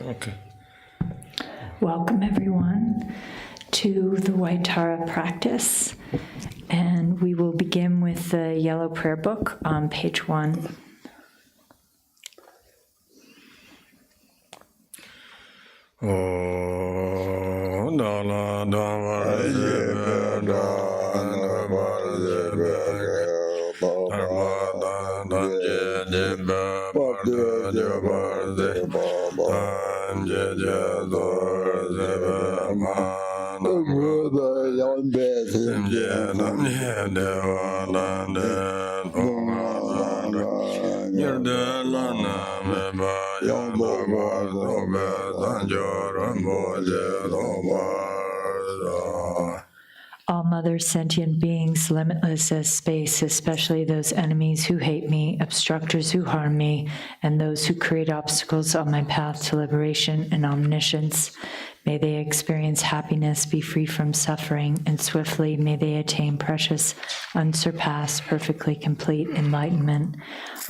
Okay. Welcome everyone to the Bodhicharya practice, and we will begin with the yellow prayer book on page 1. All mother sentient beings, limitless as space, especially those enemies who hate me, obstructors who harm me, and those who create obstacles on my path to liberation and omniscience. May they experience happiness, be free from suffering, and swiftly may they attain precious, unsurpassed, perfectly complete enlightenment.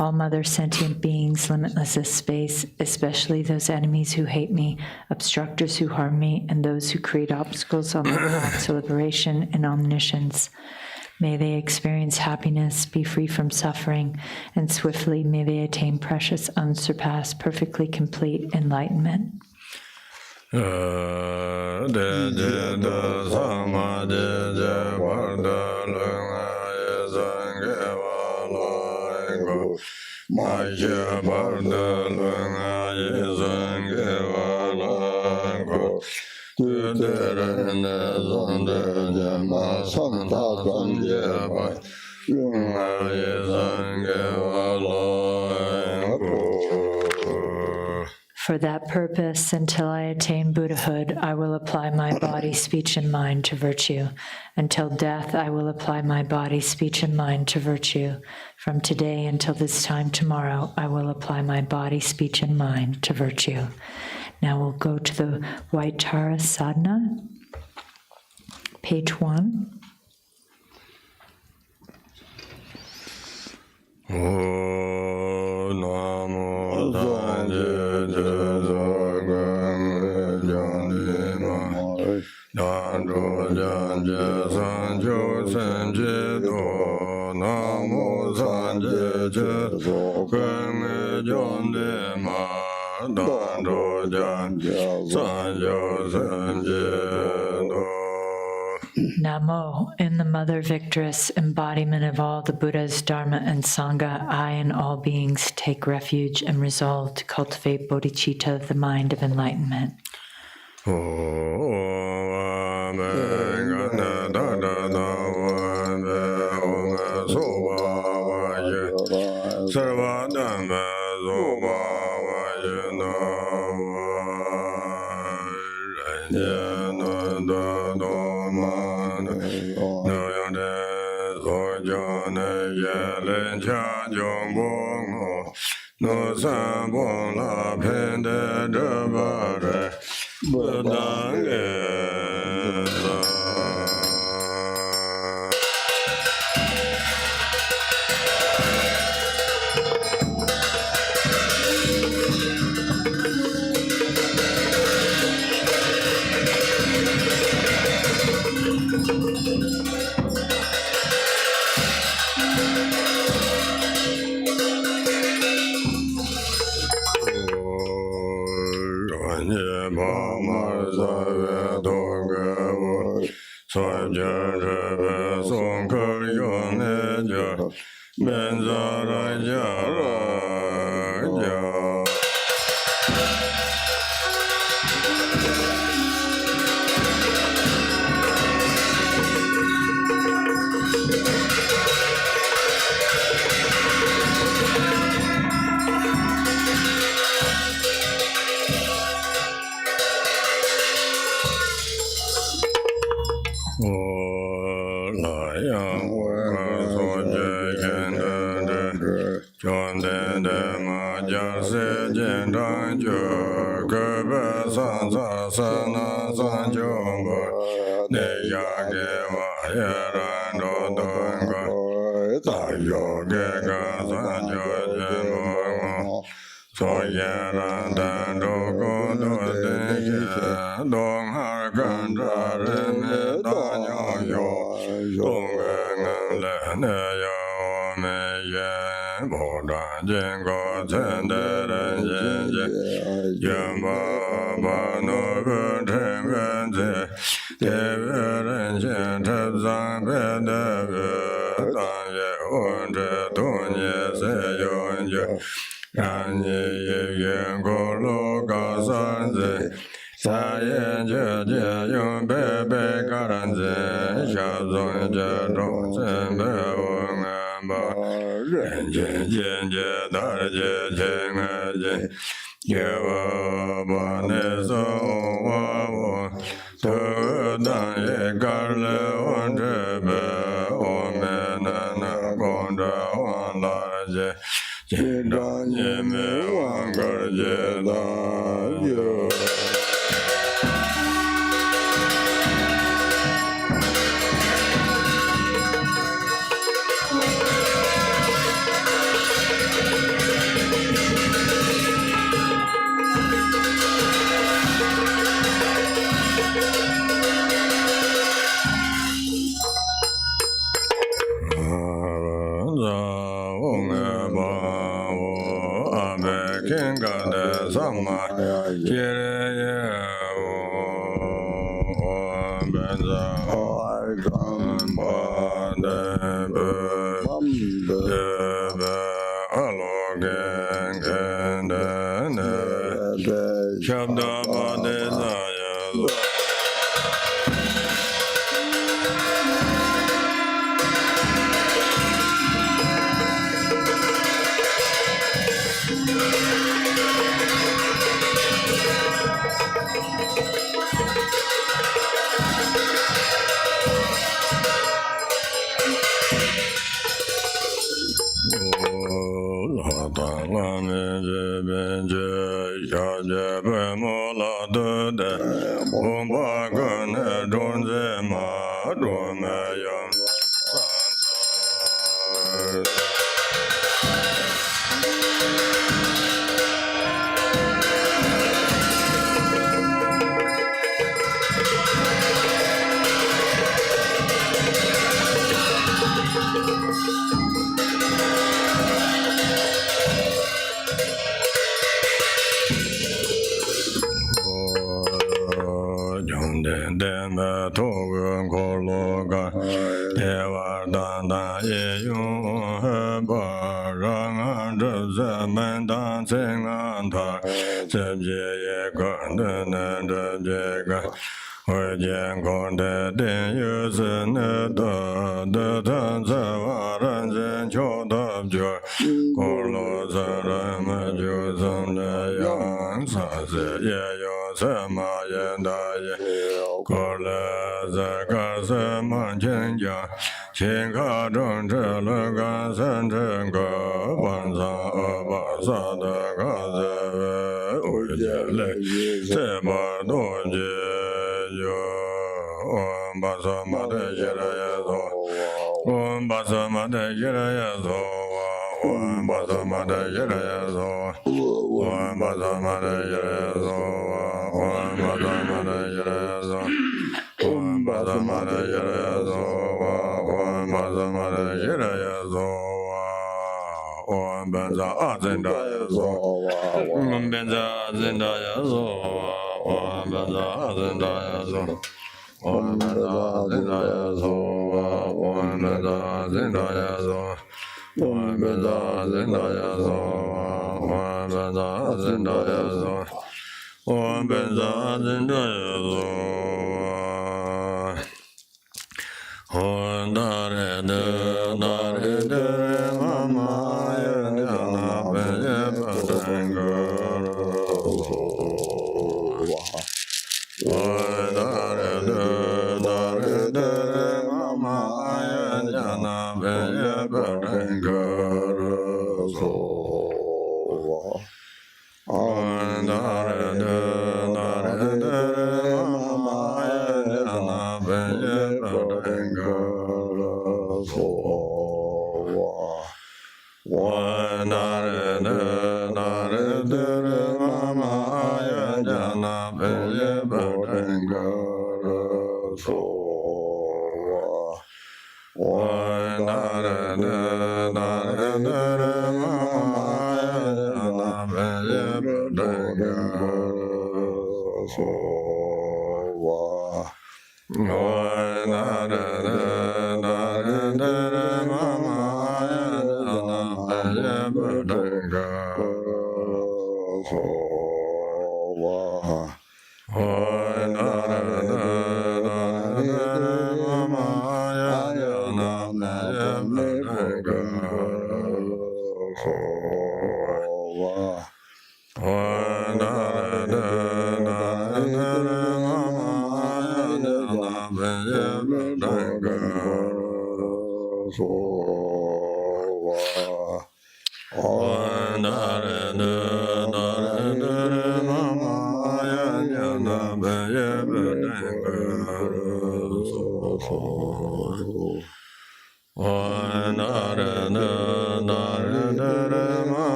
All mother sentient beings, limitless as space, especially those enemies who hate me, obstructors who harm me, and those who create obstacles on my path to liberation and omniscience. May they experience happiness, be free from suffering, and swiftly may they attain precious, unsurpassed, perfectly complete enlightenment. For that purpose, until I attain Buddhahood, I will apply my body, speech, and mind to virtue. Until death, I will apply my body, speech, and mind to virtue. From today until this time tomorrow, I will apply my body, speech, and mind to virtue. Now we'll go to the Bodhicharya Sadhana, page 1. Namo, in the Mother Victress, embodiment of all the Buddhas, Dharma, and Sangha, I and all beings take refuge and resolve to cultivate bodhicitta, the mind of enlightenment.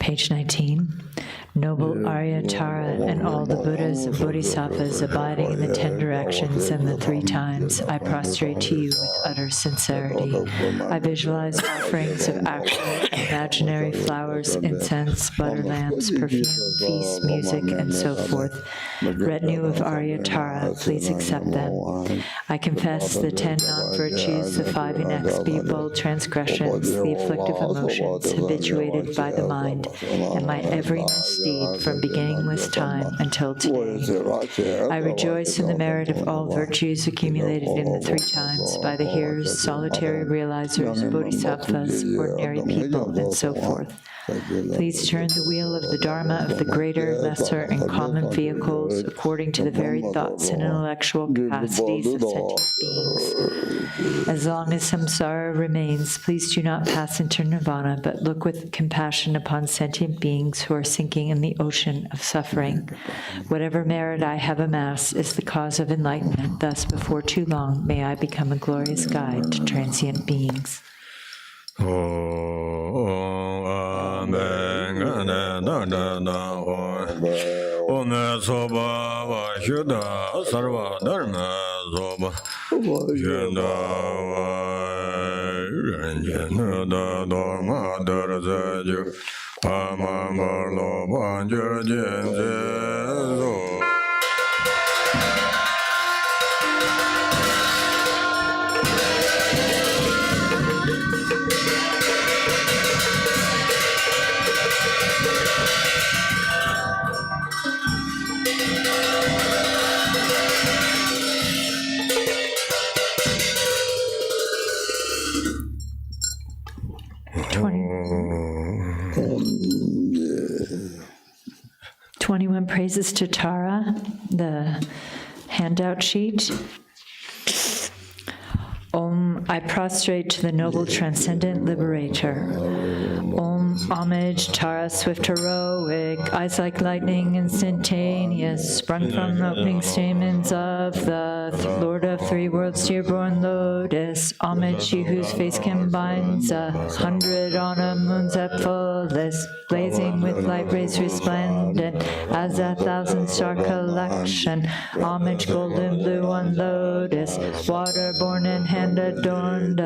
Page 19. Noble Arya Tara and all the Buddhas and Bodhisattvas abiding in the 10 directions and the 3 times, I prostrate to you with utter sincerity. I visualize offerings of actual imaginary flowers, incense, butter lamps, perfume, feast, music, and so forth. Retinue of Arya Tara, please accept them. I confess the 10 non-virtues, the 5 inexpiable transgressions, the afflictive emotions habituated by the mind, and my every mistake deed from beginningless time until today. I rejoice in the merit of all virtues accumulated in the 3 times by the hearers, solitary realizers, bodhisattvas, ordinary people, and so forth. Please turn the wheel of the Dharma of the greater, lesser, and common vehicles according to the varied thoughts and intellectual capacities of sentient beings. As long as samsara remains, please do not pass into nirvana, but look with compassion upon sentient beings who are sinking in the ocean of suffering. Whatever merit I have amassed is the cause of enlightenment. Thus, before too long, may I become a glorious guide to transient beings. Praises to Tara, the handout sheet. Om, I prostrate to the noble transcendent liberator. Om, homage, Tara, swift heroic, eyes like lightning instantaneous, sprung from opening stamens of the Lord of 3 worlds, dear-born lotus. Homage, you whose face combines 100 autumn moons at fullest, blazing with light rays resplendent as 1,000-star collection. Homage, golden blue on lotus, water-born and hand-adorned,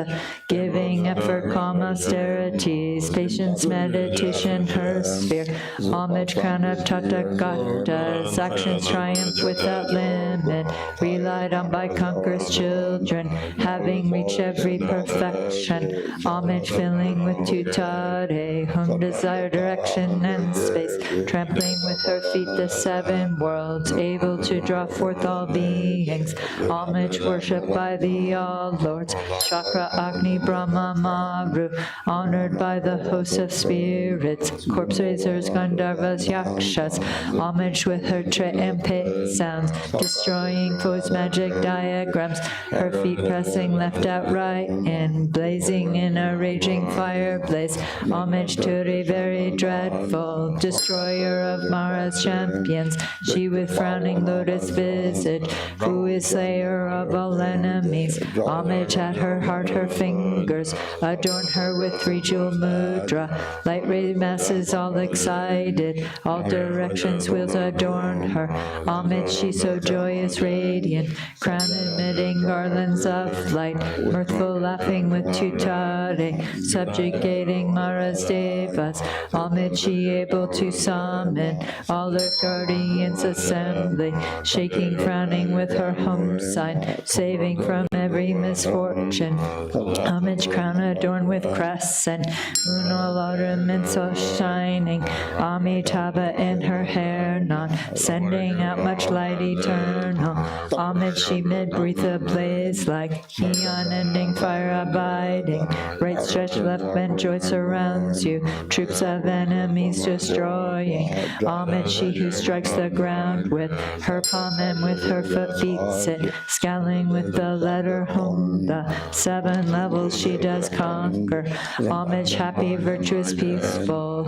giving effort, calm austerities, patience, meditation, her sphere. Homage, crown of Tathagatas, actions triumph without limit, relied on by conquerors' children, having reached every perfection. Homage, filling with tutare, whom desire direction and space, trampling with her feet the 7 worlds, able to draw forth all beings. Homage, worshipped by the all-lords, Chakra, Agni, Brahma, Maru, honored by the hosts of spirits, corpse raisers, Gandharvas, Yakshas. Homage with her triumphant sounds, destroying foes' magic diagrams, her feet pressing left out right in, blazing in a raging fire blaze. Homage to the very dreadful, destroyer of Mara's champions, she with frowning lotus visage, who is slayer of all enemies. Homage at her heart, her fingers adorn her with 3-jewel mudra, light ray masses all excited, all directions wheels adorn her. Homage, she so joyous, radiant, crown emitting garlands of light, mirthful laughing with tutare, subjugating Mara's devas. Homage, she able to summon all her guardians assembly, shaking, frowning with her home sign, saving from every misfortune. Homage, crown adorned with crescent, moon all ornaments all shining, Amitabha in her hair knot, sending out much light eternal. Homage, she mid-breath ablaze like unending fire abiding, right stretched left bent joy surrounds you, troops of enemies destroying. Homage, she who strikes the ground with her palm and with her foot beats it, scaling with the letter Hum. The 7 levels she does conquer. Homage, happy, virtuous, peaceful,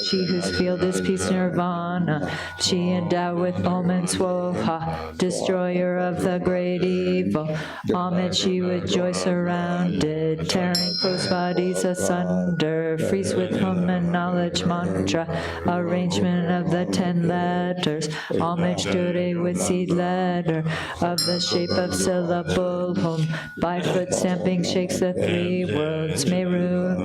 she whose field is peace nirvana. She endowed with Om and Swoha, destroyer of the great evil. Homage, she with joy surrounded, tearing foes' bodies asunder, freeze with Hum and knowledge mantra, arrangement of the 10 letters. Homage, Dure with seed letter of the shape of syllable Hum, by foot stamping shakes the three worlds. Meru,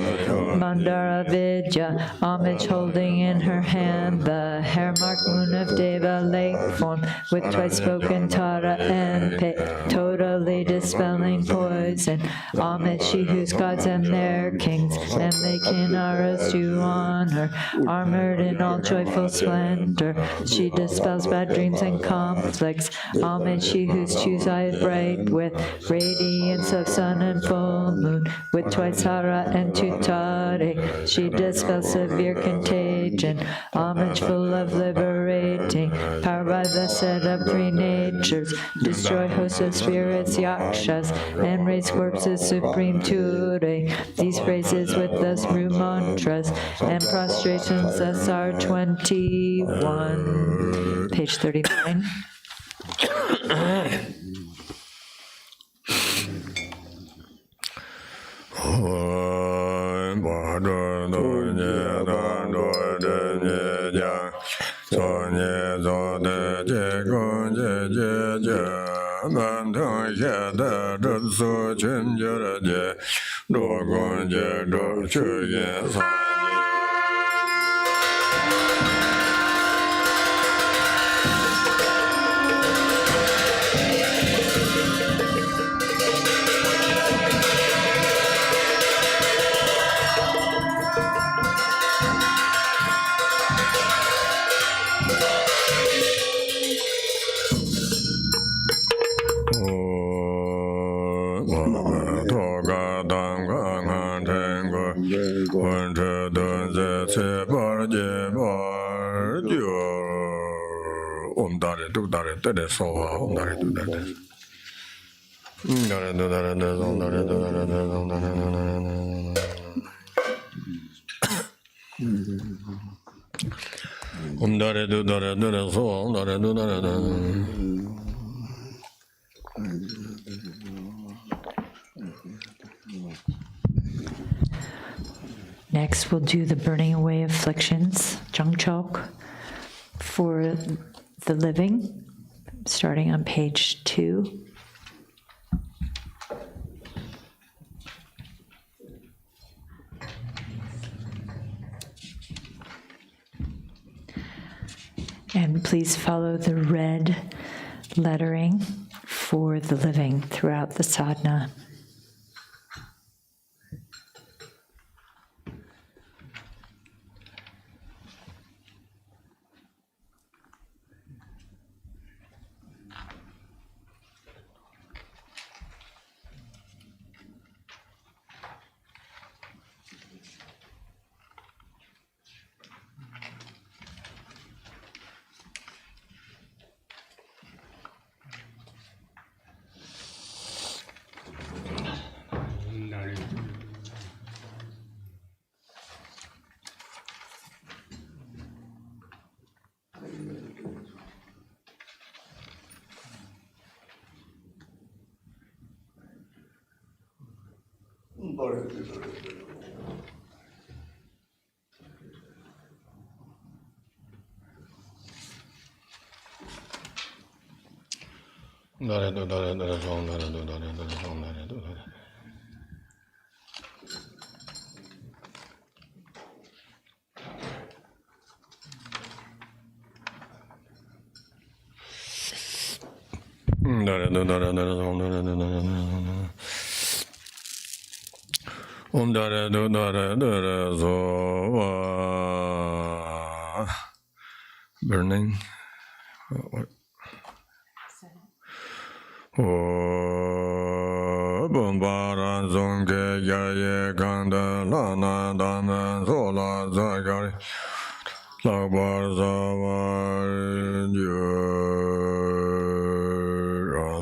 Mandara Vidya, homage holding in her hand the hair-marked moon of Deva, lake form with twice spoken Tara and Pe, totally dispelling poison. Homage she whose gods and their kings and they kinaras to honor, armored in all joyful splendor. She dispels bad dreams and conflicts. Homage she whose choose eyes bright with radiance of sun and full moon, with twice Tara and Tutare. She dispels severe contagion. Homage full of liberating power by the set of three natures. Destroy hosts of spirits, yakshas, and raise corpses supreme Ture. These phrases with the Smru mantras and prostrations thus are 21. Page 39. Next, we'll do the burning away afflictions, Jangchok, for the living, starting on page 2. And please follow the red lettering for the living throughout the sadhana. Burning. Bombaran zonge yaye ganda lana dana zola zagari labar zavar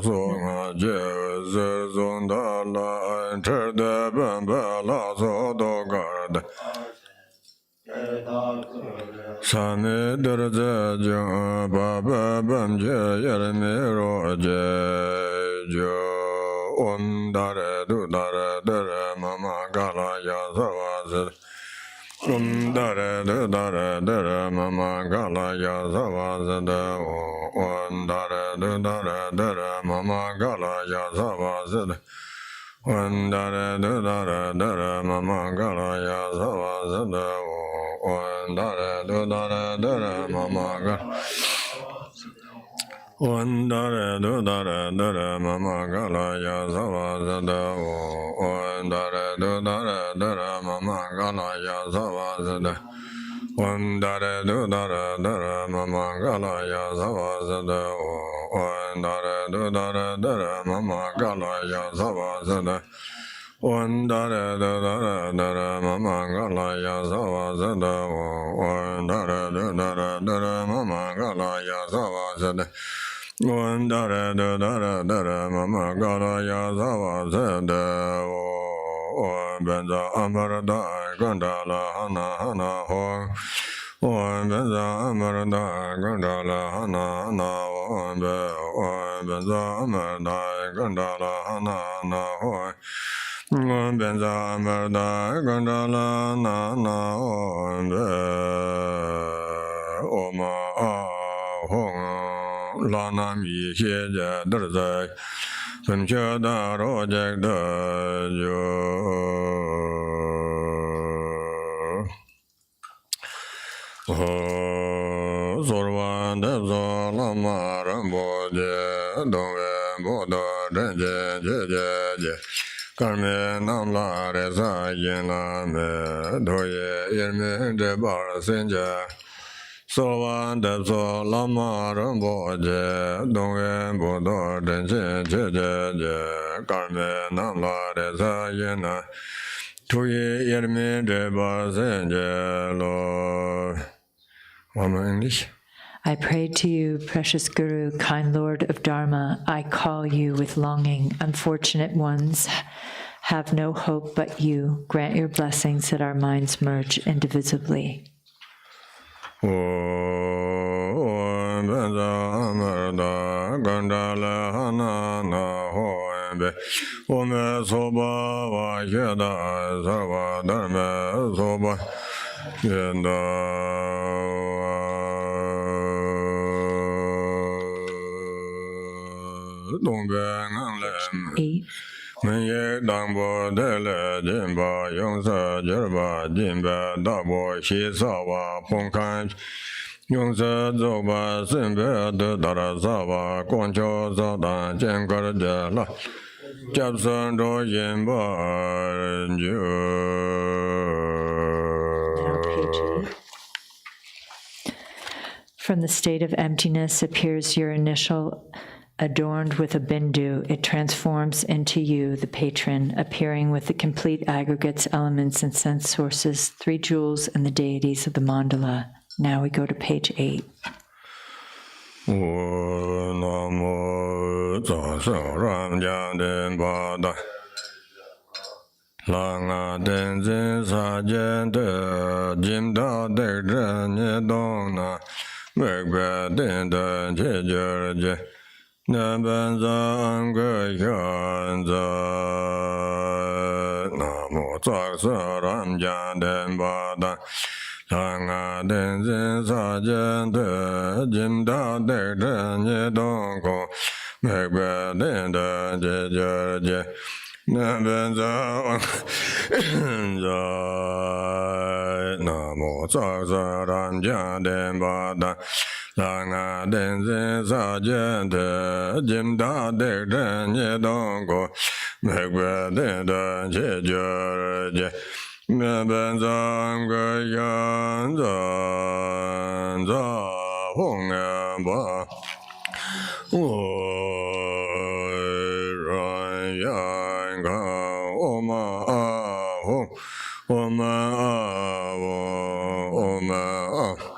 zonga jez zonda la enter the bamba la zodo garda Sane darja ja baba bamje yermero jo ondare du dare mama gala ya zawaz ondare du dare mama gala ya zawaz da ondare du dare mama gala ya zawaz One dare do dare dare mama gala ya sava sada one dare do dare dare mama gala one dare do dare dare mama gala ya sava sada one dare do dare dare mama gala ya sava sada one dare do dare dare mama gala ya sava sada one dare do dare dare mama gala ya sava sada one dare do dare dare mama gala ya sava sada one dare do dare dare mama gala ya sava sada one dare do dare dare mama gala ya sava sada one benza amarada gandala hana hana ho one benza amarada gandala hana hana one benza amarada gandala hana hana ho one benza amarada gandala na na one oma hong la nam yi xie jia de zai fen che da ro jek de jo Zorwan de zo lama rambo je dongwe bodo denje je je je karme nam la re sa yin la me doye yerme de bar senja Zorwan de zo lama rambo je dongwe bodo denje je je je karme nam la re sa yin la doye yerme de bar senja lo English. I pray to you, precious Guru, kind Lord of Dharma. I call you with longing. Unfortunate ones have no hope but you. Grant your blessings that our minds merge indivisibly. Eight. When ye dang bo de le jin ba yong sa jer ba jin ba da bo shi sa wa pong kan yong sa zo ba sin be de da ra sa ba guan chou sa dan jian ge de la jab san do yin ba ju. From the state of emptiness appears your initial adorned with a bindu. It transforms into you, the patron, appearing with the complete aggregates, elements, and sense sources, 3 jewels, and the deities of the mandala. Now we go to page 8. Naban zang ge yan za namo zak sa ram jan den ba da lang a den zin sa jen de jin da de den ye dong ko me be den de je je je naban zang za namo zak sa ram jan den ba da Lang a den zin sa jen de jim da de den ye dong ko me gui den de je je je me ben zang ge yan zan za hong ya ba wo ran yan ga o ma a hong o ma a wo o ma a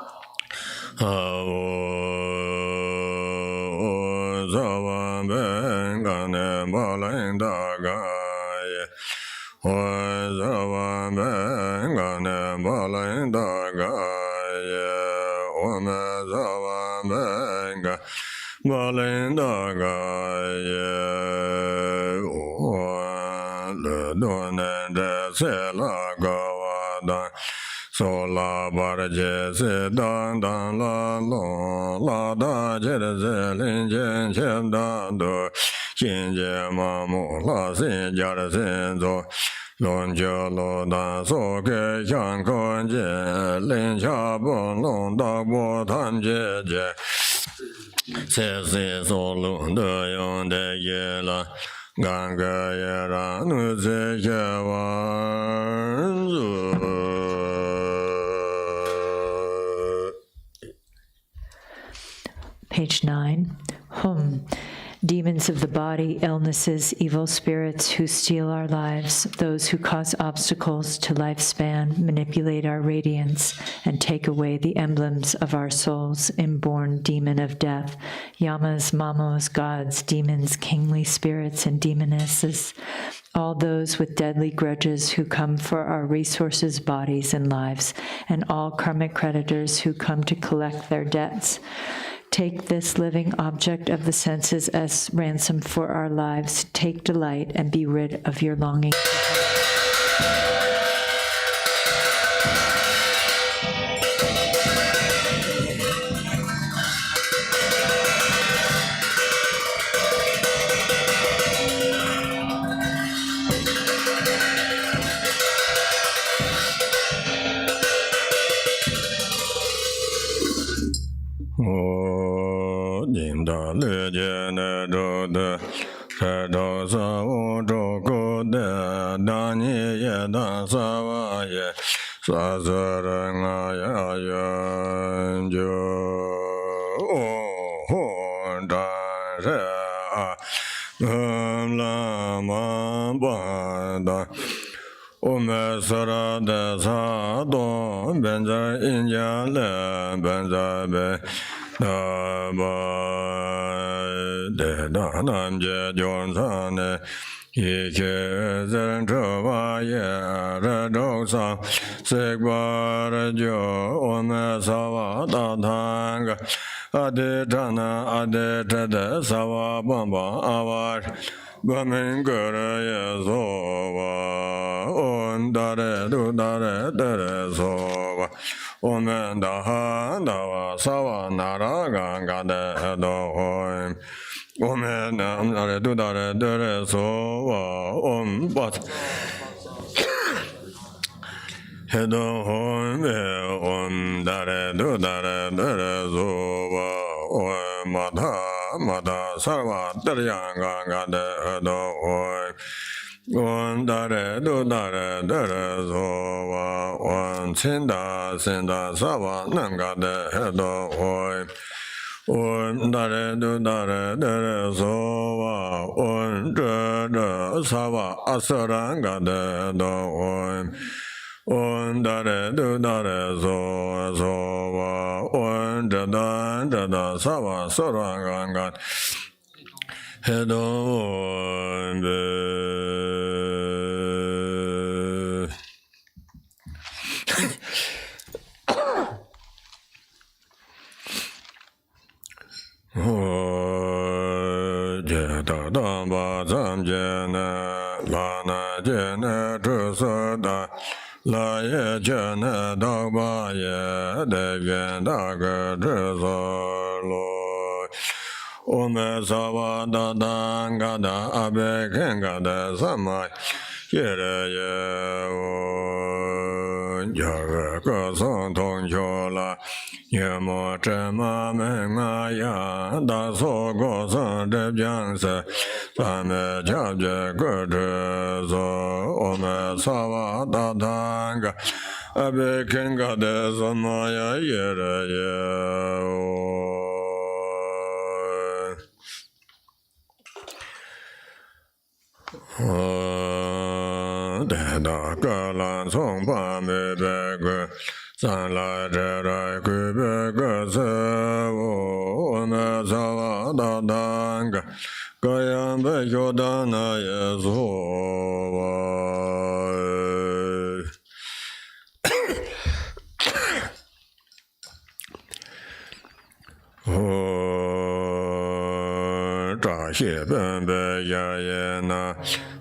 So la bar je se dan dan la lo la da je de ze lin jen chen dan do 心结麻木拉心家的心走龙角罗丹所给相空界灵下不龙大波谈结结切西所龙的用的耶了干个耶然努这些玩Page 9. Demons of the body, illnesses, evil spirits who steal our lives, those who cause obstacles to lifespan, manipulate our radiance, and take away the emblems of our souls, inborn demon of death, yamas, mamos, gods, demons, kingly spirits, and demonesses, all those with deadly grudges who come for our resources, bodies, and lives, and all karmic creditors who come to collect their debts. Take this living object of the senses as ransom for our lives. Take delight and be rid of your longing.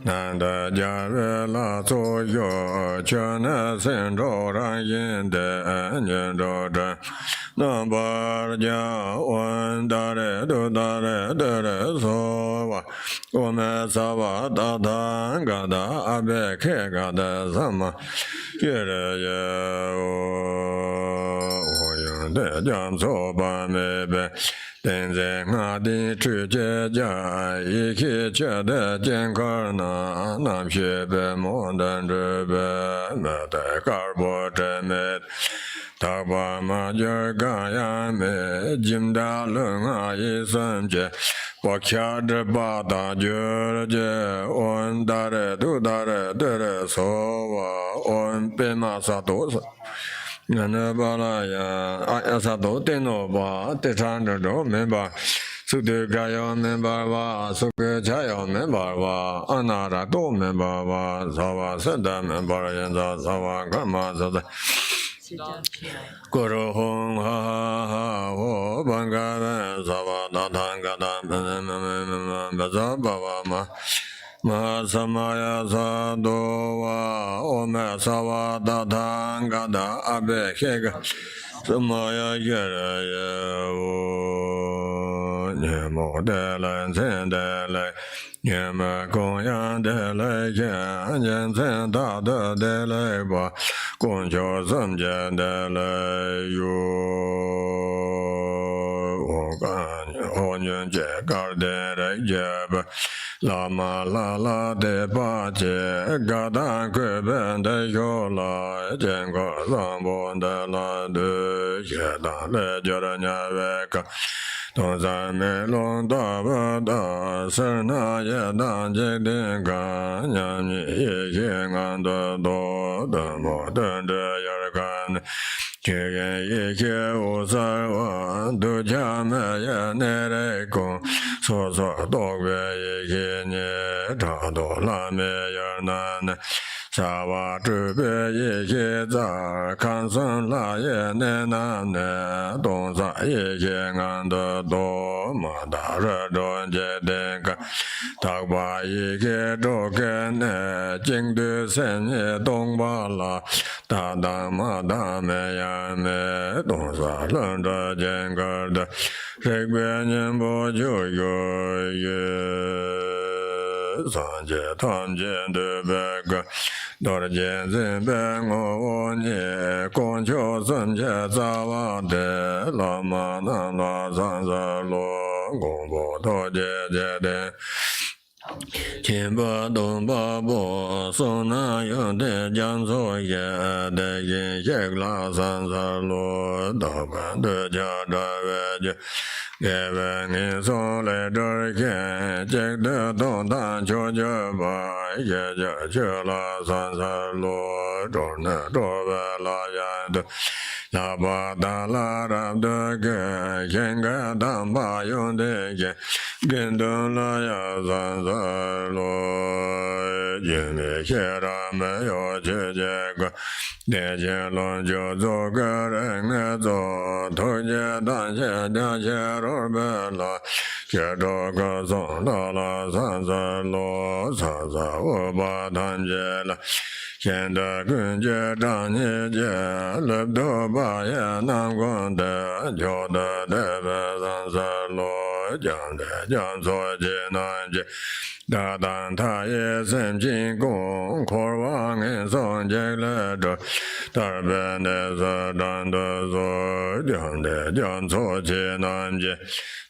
Nanda Jave La So Yo Chana Sen Ro Ran Yin De Nyen Ro Dren Nambar Ja Wan Dare Du Dare Dere So Wa Ome Sava Da Da Ga Da Abe Ke Ga Da Sama Yere Ye O Yin De Jam So Ba Me Be 天在我的世界家，一切觉得健康呢，那些白毛的这白，没得干不真没，他把马脚干呀没，金大龙啊一生节，我看着八大觉节，我打的都打的得的说话，我白马啥都是。 那巴拉呀，阿萨多电脑吧，电厂这种没吧，苏德加要没吧吧，苏格加要没吧吧，安那达多没吧吧，萨瓦圣达没吧了，现在萨瓦干嘛子的？过着红哈哈哈，我半个人萨瓦大坦个坦，没咋吧吧嘛。 Ma samaya sa do wa ome sa wa da tanga da abe kega samaya yere ye wo nye mo de lai zen de lai nye me gong yang de lai yen yen zen da de lai ba gong jiao zem jian de lai yu wo gan ho nyun jie gar de lai jie ba Lama la la de ba jie ga dan gui ben de yo la jian ge zang bo de la de ye dan le jie de nya wei ge dong zan me long da ba da sen na ye dan jie de ga nya mi ye ye ngan de do de mo de ye gan 觉人一切无三王，都家没也奈来公，说说多个一切呢，差多拉没也难呢。沙瓦这边一切在，看生拉也奈难呢，东沙一切俺的多嘛大热中间的个，大把一切都跟呢，经的生也东巴拉，大大嘛大没呀。 me dong sa leng de jian ge de shek bian nian bo jiu yu ye san jie tan jian de be ge do de jian zhen be ngo wo nie gong qiu zhen jie za wa de la ma na la san sa lo gong bo to jie jie de 天巴东巴波，松那有的江作业的人也拉三三罗，大班的家在外界，给外人送来这些，这的东单求求吧，也就去了三三罗，中那中外拉人的。 拉巴达拉拉的个，应该当巴用的个，跟东拉呀三三罗，因为现在没有去这个，年轻人就做个人个做，头些当些两些罗白了，接着个送到了三三罗，三三我把谈结了。 现在跟着张年节，乐多把也南光的，叫的的白三三罗，讲的讲错济南节，大当他也生进贡，可往人送进来着，大边的是当的说，讲的讲错济南节。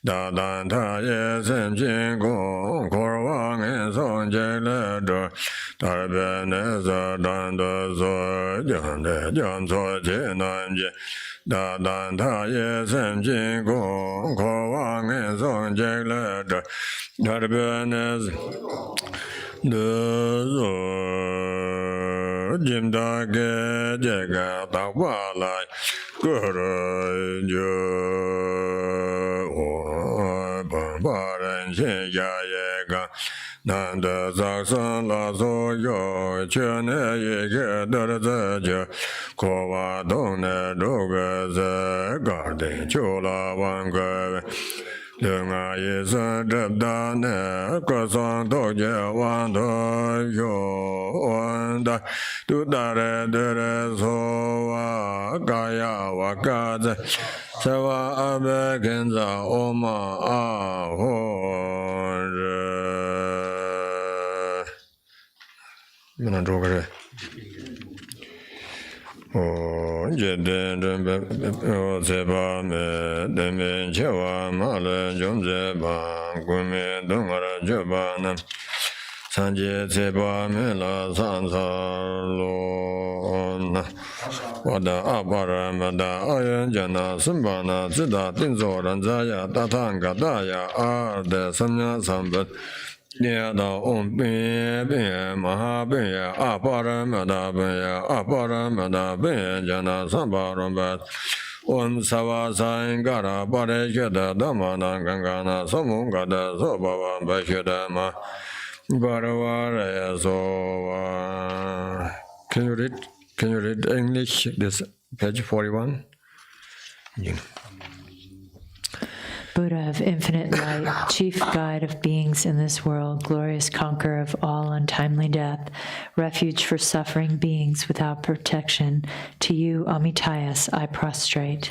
大当他也生进贡，可往人送进来着，大边的是当的说，讲的讲错济南节。大当他也生进贡，可往人送进来着，大边的是的说，今大给这个大话来，个人就。 把人心下一个，难得早上拉所有，全那一个得了自己，可把东南这个是搞定就了万个。Dunga Yesa Dabdane, Kosong Toja Wando Yo, Tudare Dere Soa, Gaya Wakaze, Sewa Abe Kenza Oma Ahore. Minandogre. Oh, Jeden, Zeba, Demi, Chewa, Male, Jomzeba, Gumi, Dungara, Jobana, Sanje, Zeba, Mela, Sansa, Lona, Wada, Abara, Mada, Ayan, Jana, Simbana, Zida, Tinzo, Ranzaya, Tatanga, Daya, Arde, Samya, Sambat, Niada Om Bin Bin Maha Bin Aparamada Bin Aparamada Bin Jana Sambarambat Om Sava Sangara Pareshada Damana Gangana Samungada Sobava Bashadama Baravara Sova. Can you read English this page 41? Yeah. Buddha of infinite light, chief guide of beings in this world, glorious conqueror of all untimely death, refuge for suffering beings without protection, to you, Amitayas, I prostrate.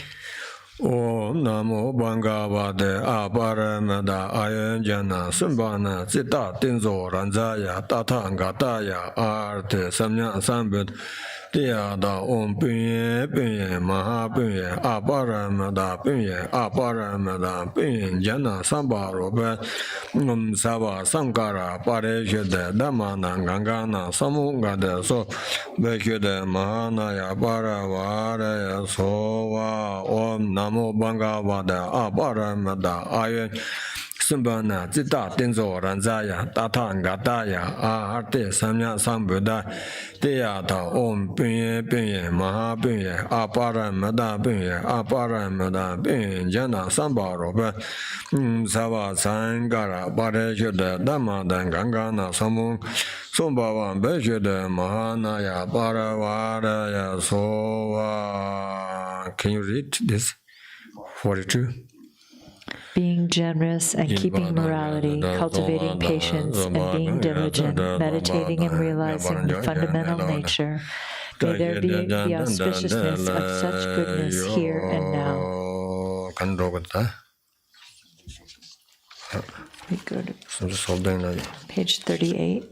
Om Namo Bhagavate Aparamada Ayanjana Sambana Sita Tinzo Ranzaya Tathangataya Arte Samya Sambit Tiyada Om Pinye Pinye Maha Pinye Aparamada Pinye Aparamada Pinye Jana Sambarobe Om Sava Sankara Pareshede Damana Gangana Samungade So Bekede Mahanaya Paravare Sova Om Namo Bhagavate Aparamada Ayan Sambana Zita Tinzo Ranzaya Tathangataya Arte Samya Sambuddha Tiyata Om Pinye Pinye Maha Pinye Aparamada Pinye Aparamada Pinye Jana Sambarobe Sava Sankara Pareshede Damada Gangana Samung Sombavan Beshede Mahanaya Paravaraya Sova. Can you read this? 42. Being generous and keeping morality, cultivating patience and being diligent, meditating and realizing the fundamental nature, may there be the auspiciousness of such goodness here and now. We go to page 38.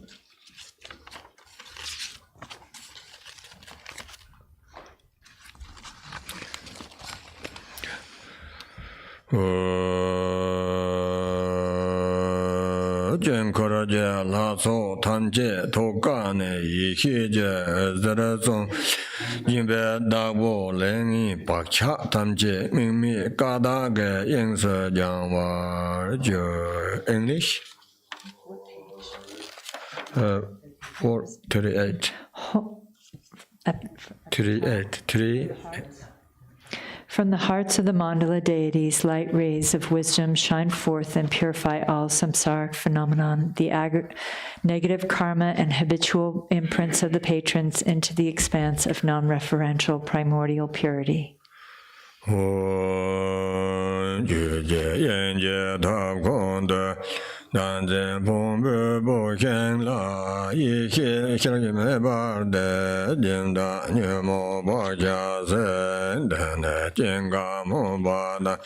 Jen Koraja Lasso Tanje Tokane Yihije Zerazon Yimbe Dabo Lengi Pakcha Tanje Mimi Kadage Yengse Jangwa English 438 38 From the hearts of the mandala deities, light rays of wisdom shine forth and purify all samsaric phenomenon, the negative karma and habitual imprints of the patrons into the expanse of non-referential primordial purity. Danzen Pombe Boken La Yiki Kirime Barde Dinda Nyemo Baja Zen Dane Jinga Mobada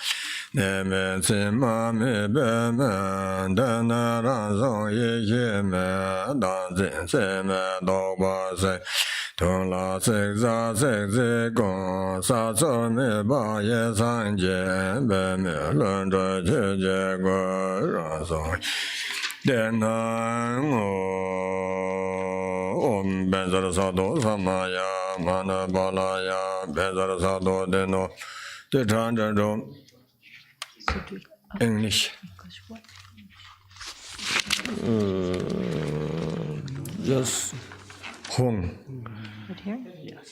Neme Sima Me Beme Dana Ransom Yiki Me Danzen Seme Dogba Se Tong La Sekza Sekze Gong Sa So Me Ba Ye San Je Beme Lundra Je Je Go Ransom Denang Om Benzar Sado Samaya Mana Balaya Benzar Sado Deno Titanjado English. Just home.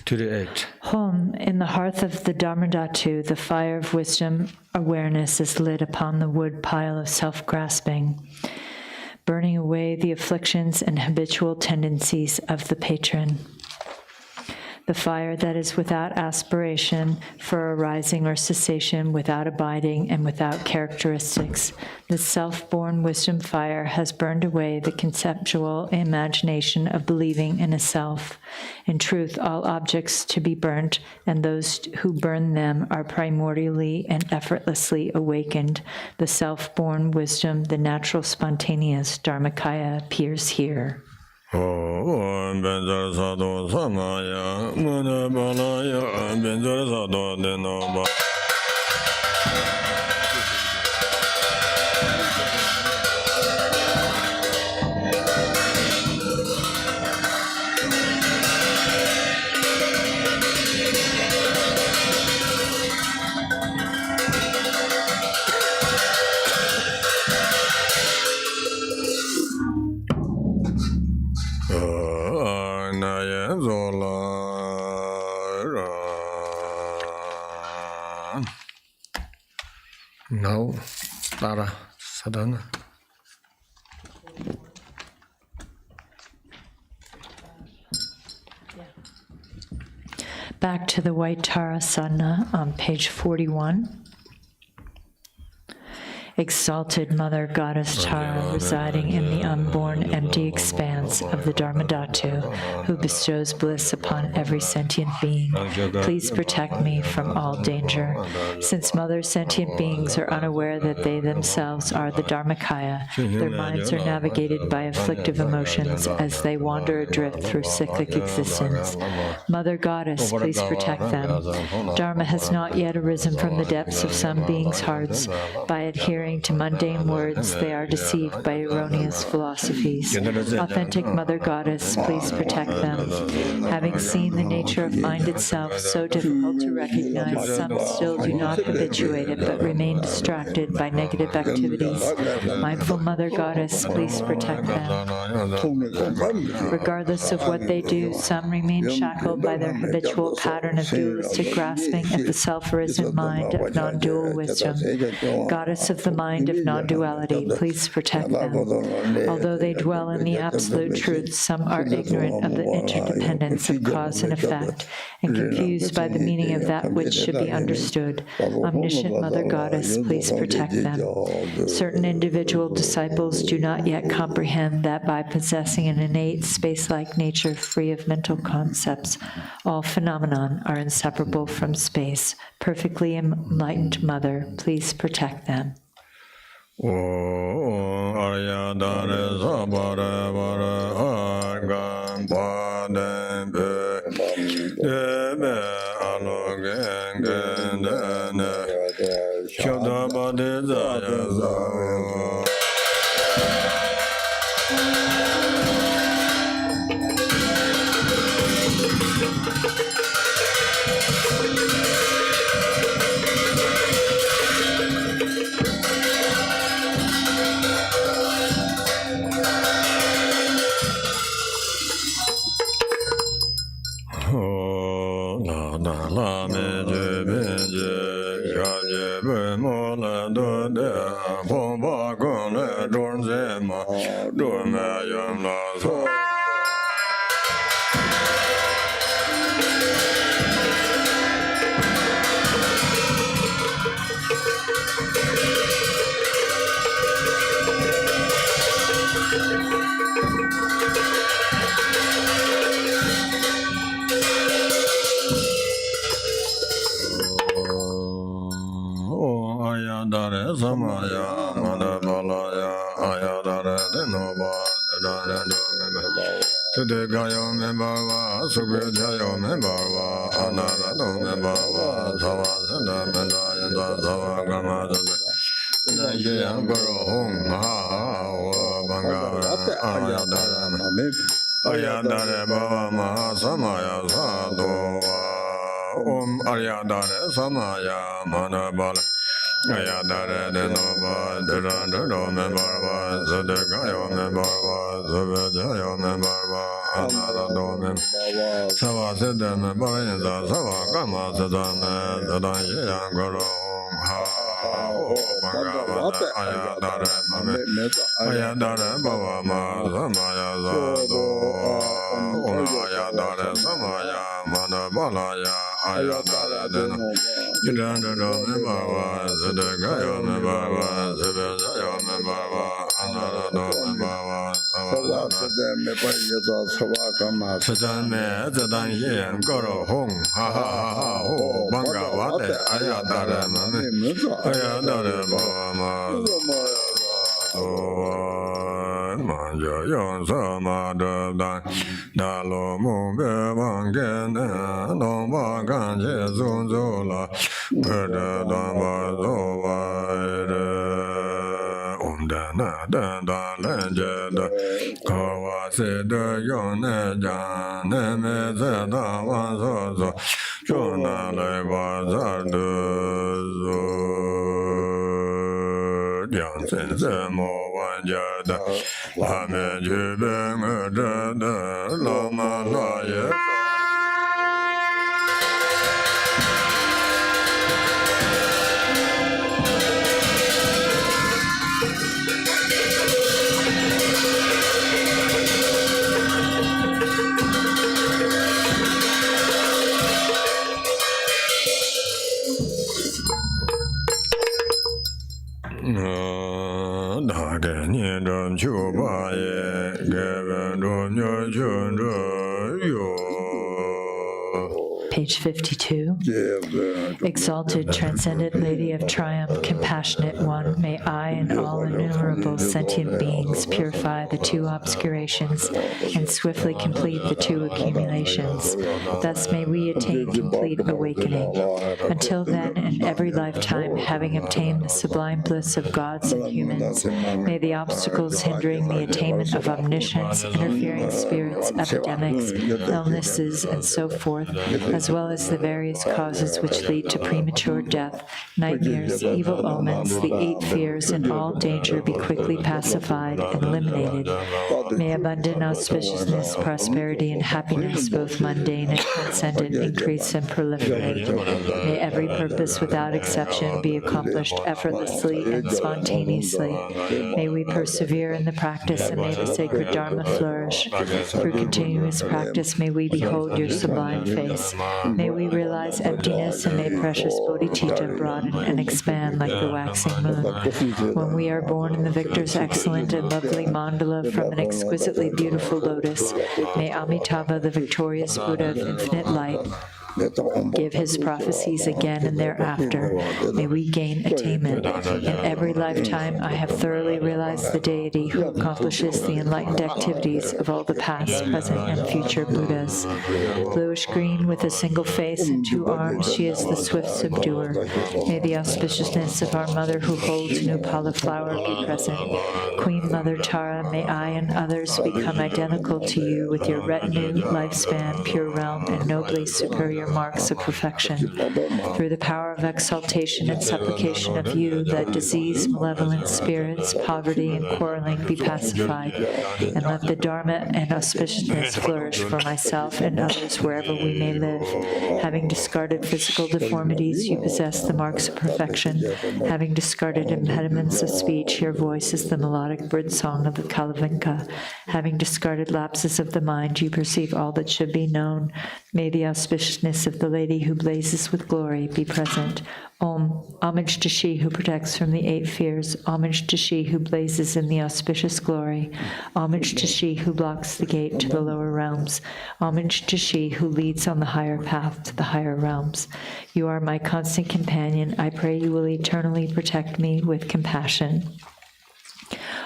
38. Home, in the hearth of the Dharmadhatu, the fire of wisdom awareness is lit upon the wood pile of self-grasping, burning away the afflictions and habitual tendencies of the patron. the fire that is without aspiration for arising or cessation, without abiding and without characteristics. The self-born wisdom fire has burned away the conceptual imagination of believing in a self. In truth, all objects to be burnt and those who burn them are primordially and effortlessly awakened. The self-born wisdom, the natural spontaneous Dharmakaya, appears here. No, Tara, Sadhana. Back to the white Tara Sadhana on page 41. Exalted Mother Goddess Tara, residing in the unborn, empty expanse of the Dharmadhatu, who bestows bliss upon every sentient being, please protect me from all danger. Since Mother sentient beings are unaware that they themselves are the Dharmakaya, their minds are navigated by afflictive emotions as they wander adrift through cyclic existence. Mother Goddess, please protect them. Dharma has not yet arisen from the depths of some beings' hearts. By adhering to mundane words, they are deceived by erroneous philosophies. Authentic Mother Goddess, please protect them. Having seen the nature of mind itself so difficult to recognize, some still do not habituate it but remain distracted by negative activities. Mindful Mother Goddess, please protect them. Regardless of what they do, some remain shackled by their habitual pattern of dualistic grasping at the self-arisen mind of non-dual wisdom. Goddess of the mind of non-duality, please protect them. Although they dwell in the absolute truth, some are ignorant of the interdependence of cause and effect and confused by the meaning of that which should be understood. Omniscient Mother Goddess, please protect them. Certain individual disciples do not yet comprehend that by possessing an innate space-like nature free of mental concepts, all phenomenon are inseparable from space. Perfectly enlightened Mother, please protect them. Arya Dare Sabare Vare Argan Paden Debe Alogen Gendene Shodabade Zaya Samaya Madabalaya Ayadara Denova Sudekayo Membava Subhajayo Membava Anarado Membava Savasana Mendayanda Savagama Nayan Guru Hum Bangara Ayadare Baba Maha Samaya Sadhu Ayadare Samaya Manabala Ayadare Denova Durandaro Membarva Zadekayo Membarva Zubajayo Membarva Anarado Membarva Savasida Membarinza Savakama Sadame Zadaya Guru Bhagavata Ayadare Mame Ayadare Baba Ma Samaya Zado Ayadare Samaya Mada Balaya Ayatara Deno Yidandro Membawa Zedegaya Membawa Zebedaya Membawa Anarado Membawa Sadame Zadan Yen Goro Hong Ha Ha Ha Ha Ho Banga Wate Ayatara Mame Ayatara Bama Manja Yon Sama Da Dalo Mumbe Wangen Long Wagan Jezun Zola Peda Dama Zovaire Umdana Da Lenjeda Kawase De Yone Jan Neme Zeda Wanzozo Jona Leva Zardu Yang Sen Semo Wanjada Lame Jibeng Dada Lama Laye Page 52. Exalted, transcendent Lady of Triumph, compassionate one, may I and all innumerable sentient beings purify the two obscurations and swiftly complete the two accumulations. Thus may we attain complete awakening. Until then, in every lifetime, having obtained the sublime bliss of gods and humans, may the obstacles hindering the attainment of omniscience, interfering spirits, epidemics, illnesses, and so forth, as well as the various causes which lead to premature death, nightmares, evil omens, the 8 fears, and all danger be quickly pacified and eliminated. May abundant auspiciousness, prosperity, and happiness, both mundane and transcendent, increase and proliferate. May every purpose without exception be accomplished effortlessly and spontaneously. May we persevere in the practice, and may the sacred Dharma flourish. Through continuous practice, may we behold your sublime face. May we realize emptiness, and may precious Bodhicharya broaden and expand like the waxing moon. When we are born in the victor's excellent and lovely mandala from an exquisitely beautiful lotus, may Amitabha, the victorious Buddha of infinite light, give his prophecies again and thereafter. May we gain attainment. In every lifetime, I have thoroughly realized the deity who accomplishes the enlightened activities of all the past, present, and future Buddhas. Bluish-green with a single face and 2 arms, she is the swift subduer. May the auspiciousness of our mother who holds an upala flower be present. Queen Mother Tara, may I and others become identical to you with your retinue, lifespan, pure realm, and nobly superior marks of perfection. Through the power of exaltation and supplication of you, let disease, malevolent spirits, poverty, and quarreling be pacified, and let the Dharma and auspiciousness flourish for myself and others wherever we may live. Having discarded physical deformities, you possess the marks of perfection. Having discarded impediments of speech, your voice is the melodic bird song of the Kalavinka. Having discarded lapses of the mind, you perceive all that should be known. May the auspiciousness of the Lady who blazes with glory be present. Om. Homage to she who protects from the 8 fears. Homage to she who blazes in the auspicious glory. Homage to she who blocks the gate to the lower realms. Homage to she who leads on the higher path to the higher realms. You are my constant companion. I pray you will eternally protect me with compassion.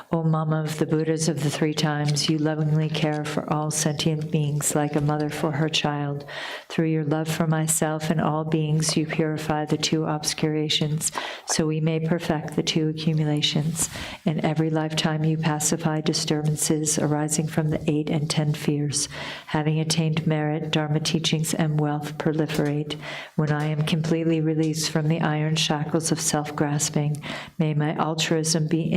O Mama of the Buddhas of the 3 times, you lovingly care for all sentient beings like a mother for her child. Through your love for myself and all beings, you purify the 2 obscurations, so we may perfect the 2 accumulations. In every lifetime, you pacify disturbances arising from the 8 and 10 fears. Having attained merit, Dharma teachings and wealth proliferate. When I am completely released from the iron shackles of self-grasping, may my altruism be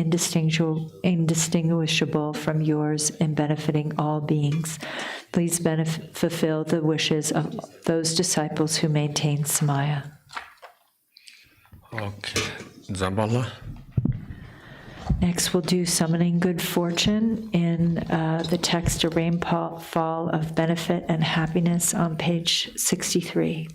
indistinguishable from yours in benefiting all beings. Please fulfill the wishes of those disciples who maintain Samaya. Okay. Zambala. Next, we'll do Summoning Good Fortune in the text, A Rainfall of Benefit and Happiness on page 63.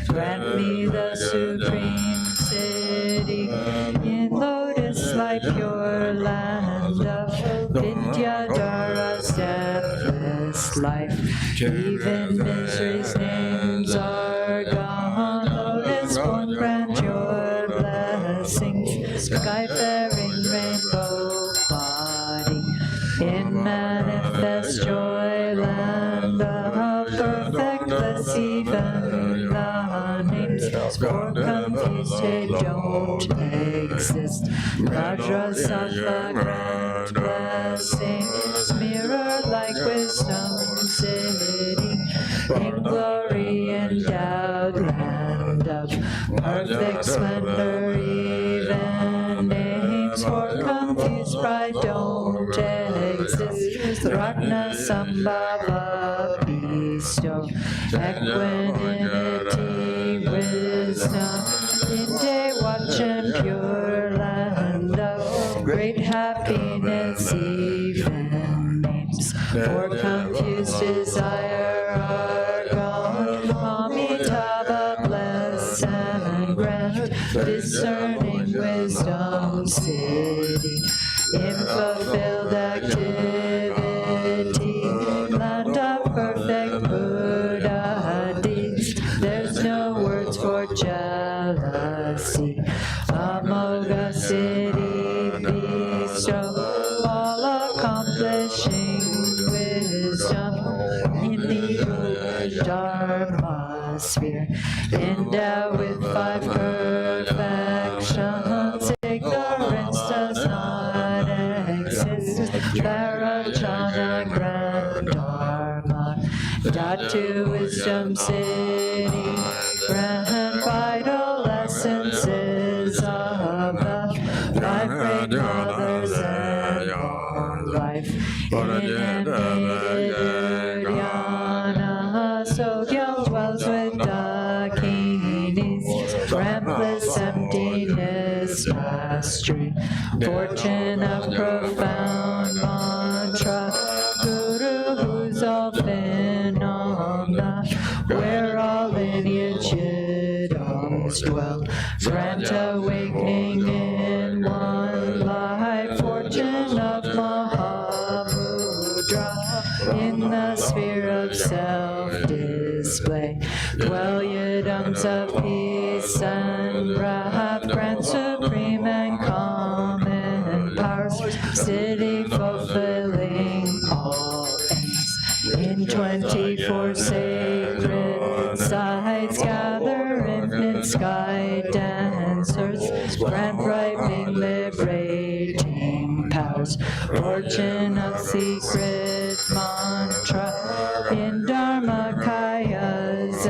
Grant me the supreme city in lotus light, pure land of Vidyadhara, deathless life. Even misery's names are gone. Lotus born, grant your blessings. Sky-faring rainbow body in manifest joy, land of perfect bliss. Even the names for confused they don't exist. Vajrasattva grant blessings, mirror like wisdom city, in glory endowed, land of perfect splendor. Even names for confused pride don't exist. Ratna Sambhava bestow equanimity, wisdom in day watch and pure land of great happiness. Even names for confused desire are gone. Amitabha bless and grant discerning wisdom city, in fulfilled activity, land of perfect Buddha deeds. There's no words for jealousy. Amoga city bestow, all accomplishing wisdom in the Dharma sphere, endowed with 5 perfections. Ignorance does not exist. Dharajana grand Dharma, Dhatu wisdom city, grand vital essences of the 5 great mothers and long life. Inanimated Dhyana, Sogya dwells with Dakinis, rampless emptiness, mastery, fortune of profound mantra, Guru who's all phenomena, where all lineage dwell. Grant awakening in one life, fortune of Mahamudra, in the sphere of self-display. Dwell yidams of peace and wrath, grant supreme and common powers, city fulfilling all aims. In 24 sacred sites gather infinite sky dancers, grant brightening, liberating powers, fortune of secret mantra, in Dharmakaya's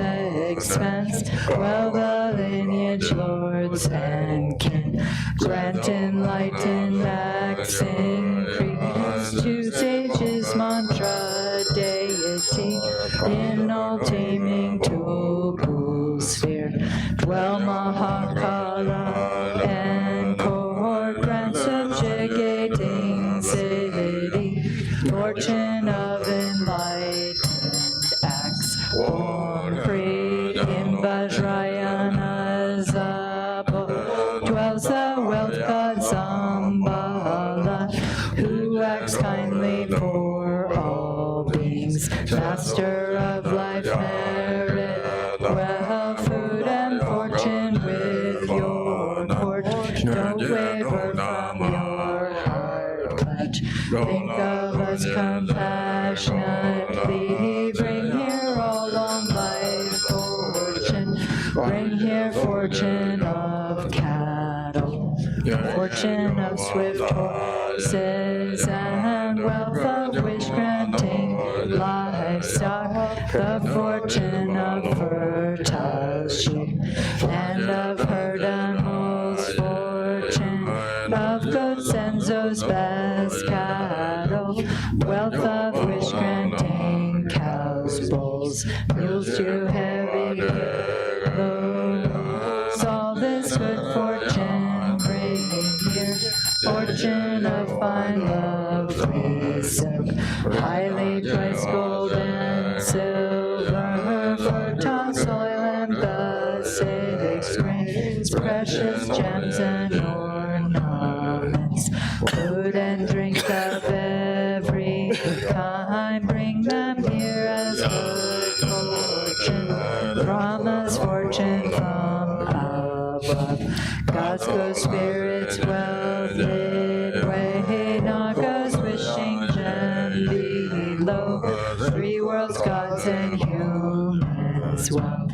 expanse, dwell the lineage lords and kin, grant enlightened max increase to sages mantra deity, in all taming Tupu sphere, dwell Mahakala fortune of enlightened acts. Om Pri in Vajrayana's abode dwells the wealth god Sambala, who acts kindly for all beings, master of life, merit, wealth, food, and fortune with your court. Don't waver from your heart pledge. Think of us compassionately. Bring here all long life fortune. Bring here fortune of cattle, fortune of swift horses, and wealth of wish-granting livestock, the fortune of fertile sheep, and of herd animals, fortune of goats and those best cattle, wealth of wish-granting cows, bulls, mules too heavy, loads, all this good fortune bring here, fortune of fine lovely silk, highly priced gold and silver, fertile soil and the six grains, precious gems and ornaments, food and drink of every kind, bring them here as good fortune, Brahma's fortune from above, God's good spirits well lit way, Nagas wishing gently below, three worlds, gods and humans well,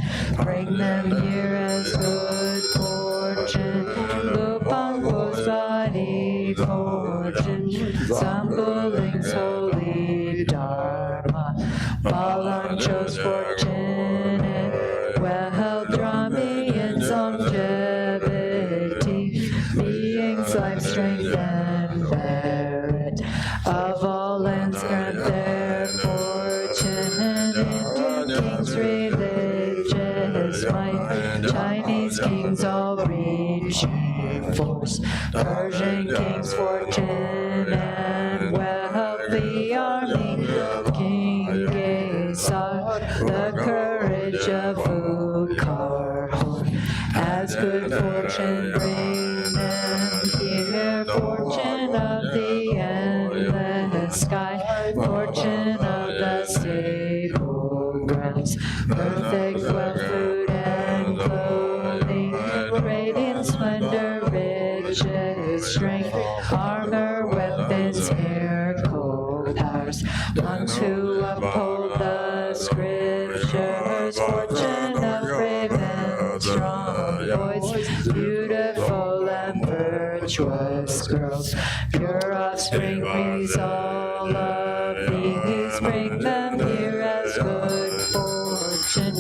bring them here as good fortune, Lupangpo's body fortune, Sambuling's holy dharma, Balancho's fortunate well, Dramian's longevity, beings life, strength, and merit, of all lands grant their fortune, Indian kings religious might, Chinese kings all reaching force, Persian kings fortune and wealth, the army of King Gesar, the courage of Ukar, as good fortune bring them here, fortune of the endless sky, fortune of the stable grounds, perfect wealth, food and clothing, radiant splendor, riches, strength, armor, weapons, miracle powers, monks who uphold the scriptures, fortune of brave and strong boys, beautiful and virtuous girls, pure offspring, please all of these, bring them here as good fortune,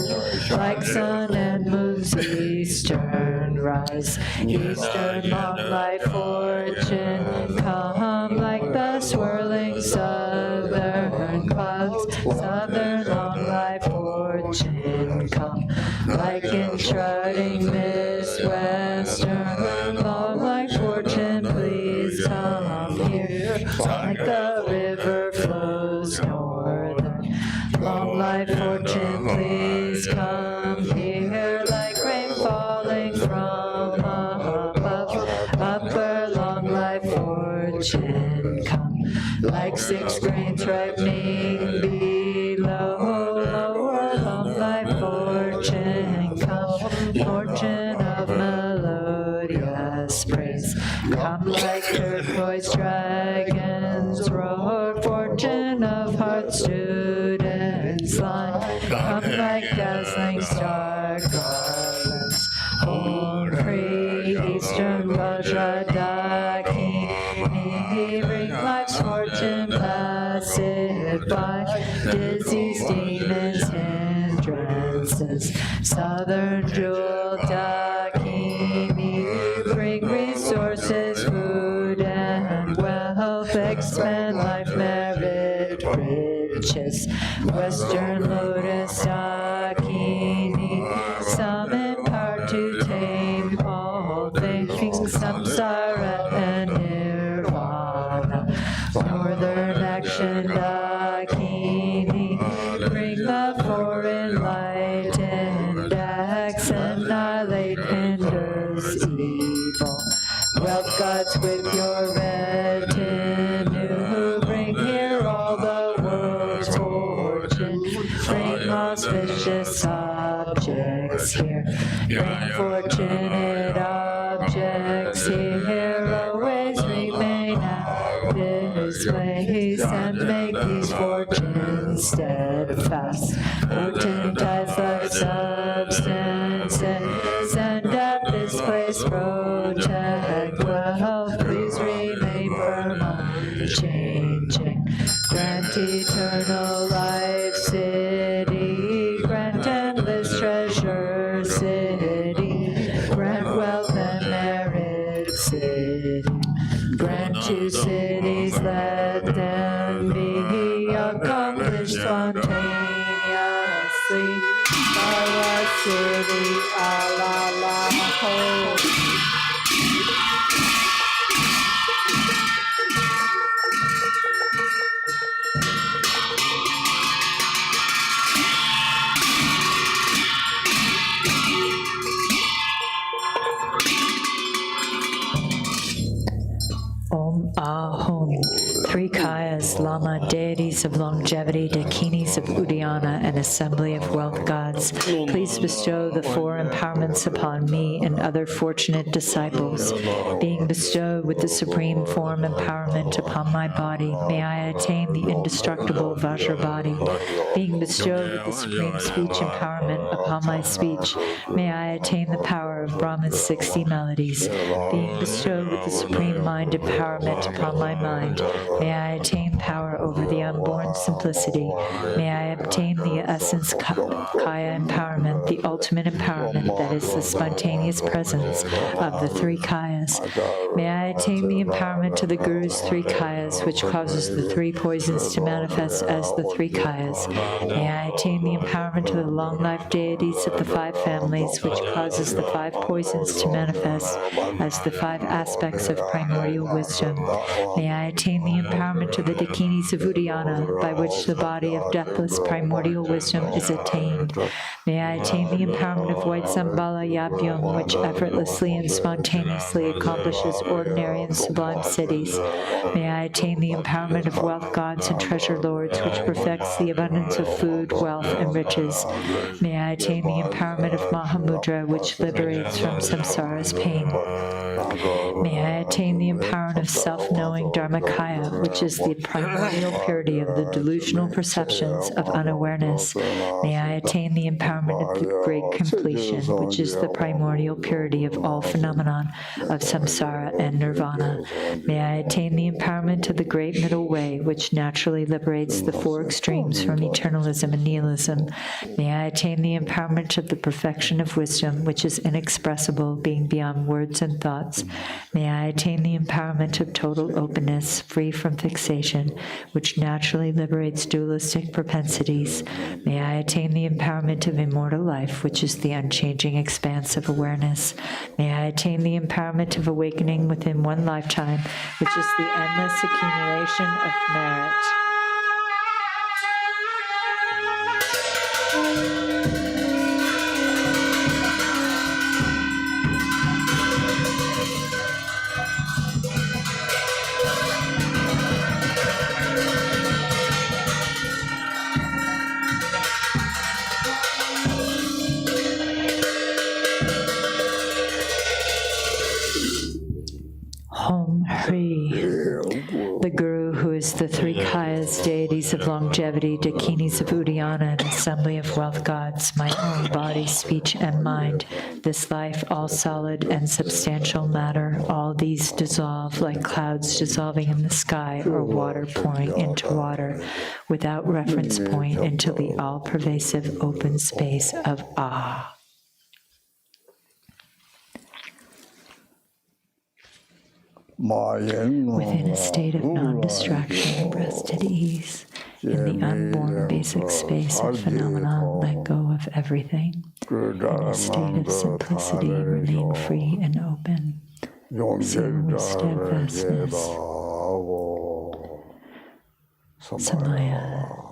like sun and moon's eastern rise, eastern long life fortune, come like the swirling southern clouds, southern long life fortune, come like enshrouding mist, western long life fortune, please come here, like the river flows northern, long life fortune, please come here, like rain falling from above, upper long life fortune, come like six grains ripening below, lower long life fortune, come, fortune of melodious praise, come like turquoise dragons roar, fortune of heart students line, come like dazzling star garlands, Om Pri Eastern Vajradakini, bring life's fortune pacify, disease, demons, hindrances, southern jewel Dakini, bring resources, food and wealth, expand life, merit, riches, western lotus Dakini, some impart to tame all things, samsara and nirvana, northern action Dakini, bring the four enlightened acts, annihilate hinders evil. Wealth gods with your retinue, bring here all the world's fortune. Bring auspicious objects here. Bring fortunate objects here. Always remain at this place and make these fortunes steadfast. Potentize life substances and at this place protect wealth. Please remain firm, unchanging. Grant eternal life, city. Grant endless treasure, city. Grant wealth and merit, city. Grant to cities, let them be accomplished spontaneously. Our city, Allah, Om Ahom. Three Kayas, Lama, deities of longevity, Dakinis of Uddiyana, and assembly of wealth gods, please bestow the four empowerments upon me and other fortunate disciples. Being bestowed with the supreme form empowerment upon my body, may I attain the indestructible Vajra body. Being bestowed with the supreme speech empowerment upon my speech, may I attain the power of Brahma's 60 melodies. Being bestowed with the supreme mind empowerment upon my mind, may I attain power over the unborn simplicity. May I obtain the essence Kaya empowerment, the ultimate empowerment that is the spontaneous presence of the three Kayas. May I attain the empowerment of the Guru's three Kayas, which causes the three poisons to manifest as the three Kayas. May I attain the empowerment of the long life deities of the five families, which causes the five poisons to manifest as the five aspects of primordial wisdom. May I attain the empowerment of the Dakinis of Uddiyana, by which the body of deathless primordial wisdom is attained. May I attain the empowerment of White Sambala Yapyum, which effortlessly and spontaneously accomplishes ordinary and sublime cities. May I attain the empowerment of wealth gods and treasure lords, which perfects the abundance of food, wealth, and riches. May I attain the empowerment of Mahamudra, which liberates from samsara's pain. May I attain the empowerment of self-knowing Dharmakaya, which is the primordial purity of the delusional perceptions of unawareness. May I attain the empowerment of the great completion, which is the primordial purity of all phenomenon of samsara and nirvana. May I attain the empowerment of the great middle way, which naturally liberates the four extremes from eternalism and nihilism. May I attain the empowerment of the perfection of wisdom, which is inexpressible, being beyond words and thoughts. May I attain the empowerment of total openness, free from fixation, which naturally liberates dualistic propensities. May I attain the empowerment of immortal life, which is the unchanging expanse of awareness. May I attain the empowerment of awakening within one lifetime, which is the endless accumulation of merit. Hom Hri, the Guru, who is the three Kayas, deities of longevity, Dakinis of Uddiyana, and assembly of wealth gods, my own body, speech, and mind, this life, all solid and substantial matter, all these dissolve like clouds dissolving in the sky or water pouring into water, without reference point into the all-pervasive open space of Ah. Within a state of non-distraction, rest at ease, in the unborn basic space of phenomenon, let go of everything. In a state of simplicity, remain free and open. So with steadfastness. Samaya.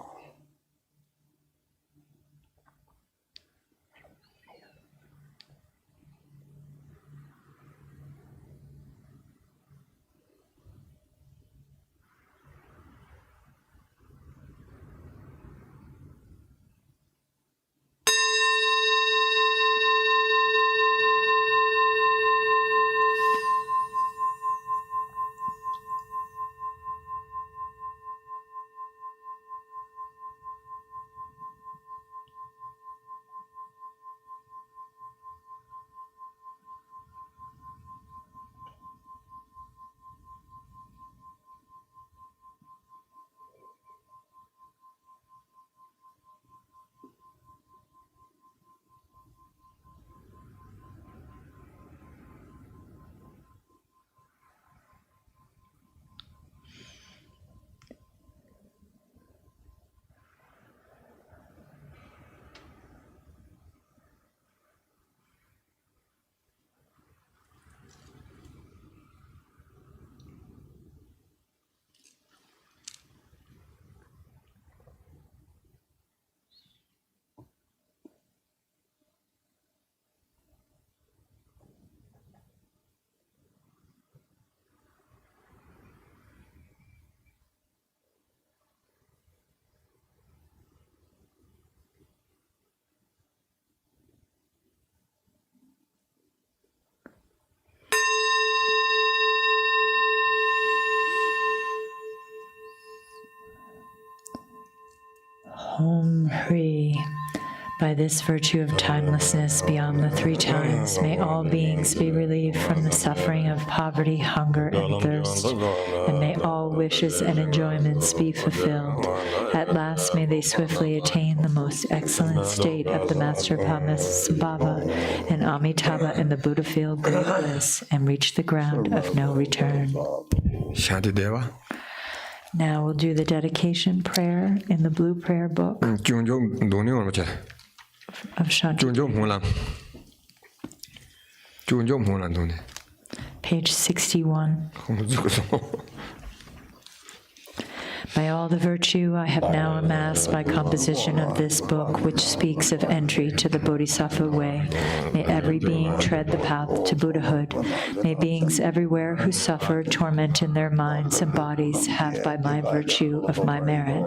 Om Hri. By this virtue of timelessness beyond the three times, may all beings be relieved from the suffering of poverty, hunger, and thirst, and may all wishes and enjoyments be fulfilled. At last, may they swiftly attain the most excellent state of the Master Padmasambhava and Amitabha in the Buddha field great bliss, and reach the ground of no return. Shantideva. Now we'll do the dedication prayer in the blue prayer book of Shanti. Page 61. By all the virtue I have now amassed by composition of this book, which speaks of entry to the Bodhisattva way, may every being tread the path to Buddhahood. May beings everywhere who suffer torment in their minds and bodies have, by my virtue of my merit,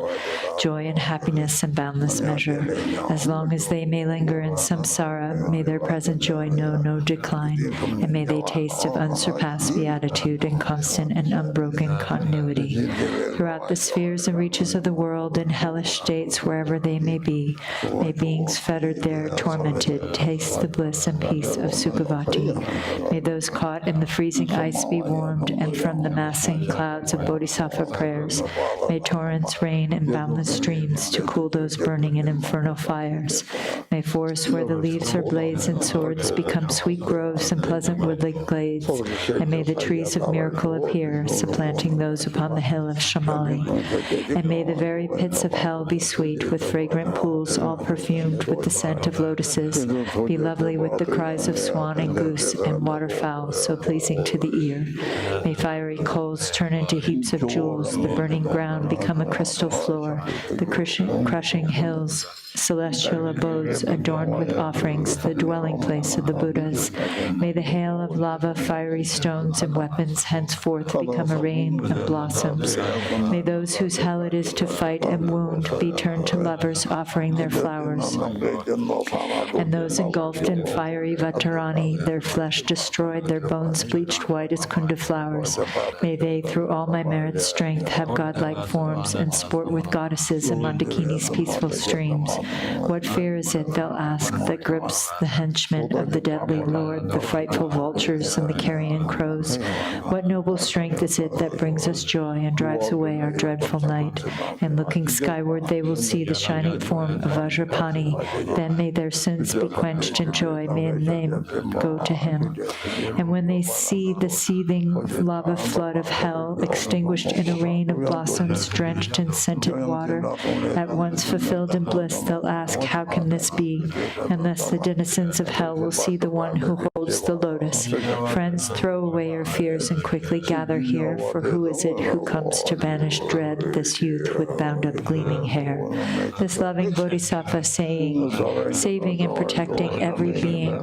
joy and happiness in boundless measure. As long as they may linger in samsara, may their present joy know no decline, and may they taste of unsurpassed beatitude and constant and unbroken continuity. Throughout the spheres and reaches of the world, in hellish states wherever they may be, may beings fettered there, tormented, taste the bliss and peace of Sukhavati. May those caught in the freezing ice be warmed, and from the massing clouds of Bodhisattva prayers, may torrents rain in boundless streams to cool those burning in infernal fires. May forests where the leaves are blades and swords become sweet groves and pleasant woodland glades, and may the trees of miracle appear, supplanting those upon the hill of Shamali. And may the very pits of hell be sweet with fragrant pools all perfumed with the scent of lotuses, be lovely with the cries of swan and goose and waterfowl so pleasing to the ear. May fiery coals turn into heaps of jewels, the burning ground become a crystal floor, the crushing hills celestial abodes adorned with offerings, the dwelling place of the Buddhas. May the hail of lava, fiery stones, and weapons henceforth become a rain of blossoms. May those whose hell it is to fight and wound be turned to lovers offering their flowers. And those engulfed in fiery Vatarani, their flesh destroyed, their bones bleached white as kunda flowers. May they, through all my merit strength, have godlike forms and sport with goddesses in Mandakini's peaceful streams. What fear is it, they'll ask, that grips the henchmen of the deadly Lord, the frightful vultures and the carrion crows? What noble strength is it that brings us joy and drives away our dreadful night? And looking skyward, they will see the shining form of Vajrapani. Then may their sins be quenched in joy, may they go to him. And when they see the seething lava flood of hell extinguished in a rain of blossoms drenched in scented water, at once fulfilled in bliss, they'll they'll ask, how can this be? Unless the denizens of hell will see the one who holds the lotus. Friends, throw away your fears and quickly gather here, for who is it who comes to banish dread, this youth with bound-up gleaming hair? This loving Bodhisattva saying, saving and protecting every being,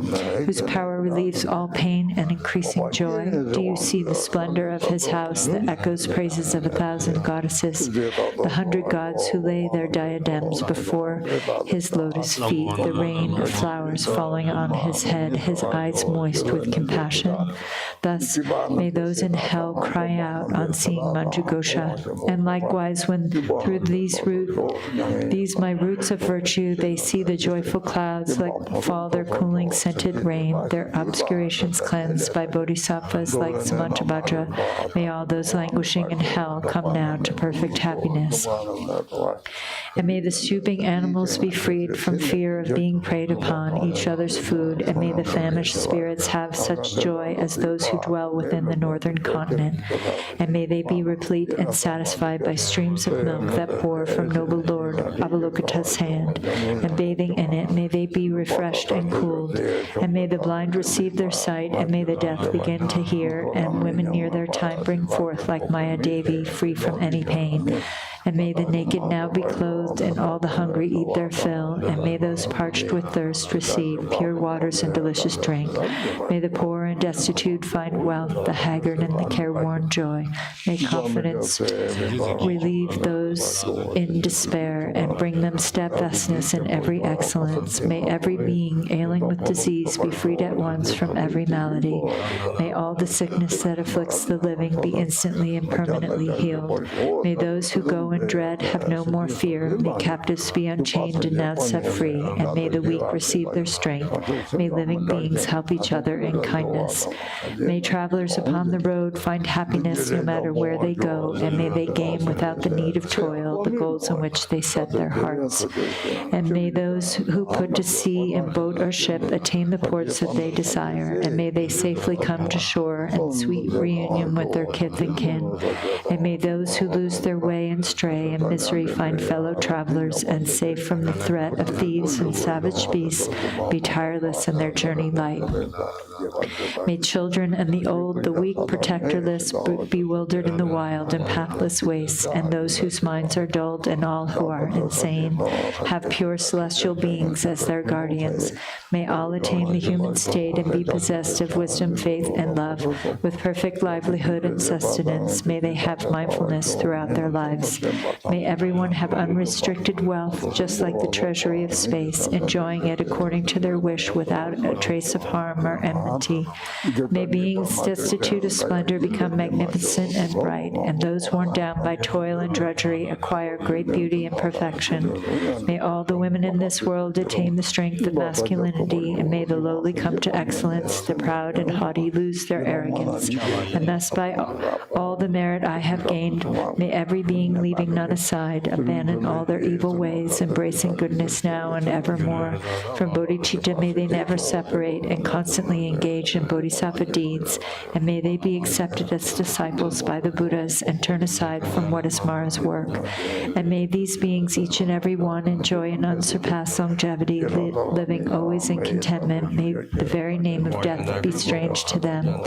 whose power relieves all pain and increasing joy. Do you see the splendor of his house that echoes praises of 1,000 goddesses, the 100 gods who lay their diadems before his lotus feet, the rain of flowers falling on his head, his eyes moist with compassion? Thus may those in hell cry out on seeing Manjughosha, and likewise when through these my roots of virtue they see the joyful clouds like fall their cooling scented rain, their obscurations cleansed by bodhisattvas like Samantabhadra, may all those languishing in hell come now to perfect happiness. And may the stooping animals be freed from fear of being preyed upon, each other's food, and may the famished spirits have such joy as those who dwell within the northern continent, and may they be replete and satisfied by streams of milk that pour from noble Lord Avalokita's hand, and bathing in it may they be refreshed and cooled, and may the blind receive their sight, and may the deaf begin to hear, and women near their time bring forth like Maya Devi, free from any pain. And may the naked now be clothed, and all the hungry eat their fill, and may those parched with thirst receive pure waters and delicious drink. May the poor and destitute find wealth, the haggard and the careworn joy. May confidence relieve those in despair, and bring them steadfastness in every excellence. May every being ailing with disease be freed at once from every malady. May all the sickness that afflicts the living be instantly and permanently healed. May those who go in dread have no more fear. May captives be unchained and now set free, and may the weak receive their strength. May living beings help each other in kindness. May travelers upon the road find happiness no matter where they go, and may they gain without the need of toil the goals on which they set their hearts. And may those who put to sea in boat or ship attain the ports that they desire, and may they safely come to shore in sweet reunion with their kith and kin. And may those who lose their way and stray in misery find fellow travelers, and safe from the threat of thieves and savage beasts be tireless in their journey light. May children and the old, the weak, protectorless, bewildered in the wild and pathless wastes, and those whose minds are dulled, and all who are insane, have pure celestial beings as their guardians. May all attain the human state and be possessed of wisdom, faith, and love, with perfect livelihood and sustenance. May they have mindfulness throughout their lives. May everyone have unrestricted wealth, just like the treasury of space, enjoying it according to their wish without a trace of harm or enmity. May beings destitute of splendor become magnificent and bright, and those worn down by toil and drudgery acquire great beauty and perfection. May all the women in this world attain the strength of masculinity, and may the lowly come to excellence, the proud and haughty lose their arrogance. And thus by all the merit I have gained, may every being, leaving none aside, abandon all their evil ways, embracing goodness now and evermore. From bodhicitta may they never separate, and constantly engage in bodhisattva deeds, and may they be accepted as disciples by the Buddhas and turn aside from what is Mara's work. And may these beings, each and every one, enjoy an unsurpassed longevity, living always in contentment. May the very name of death be strange to them.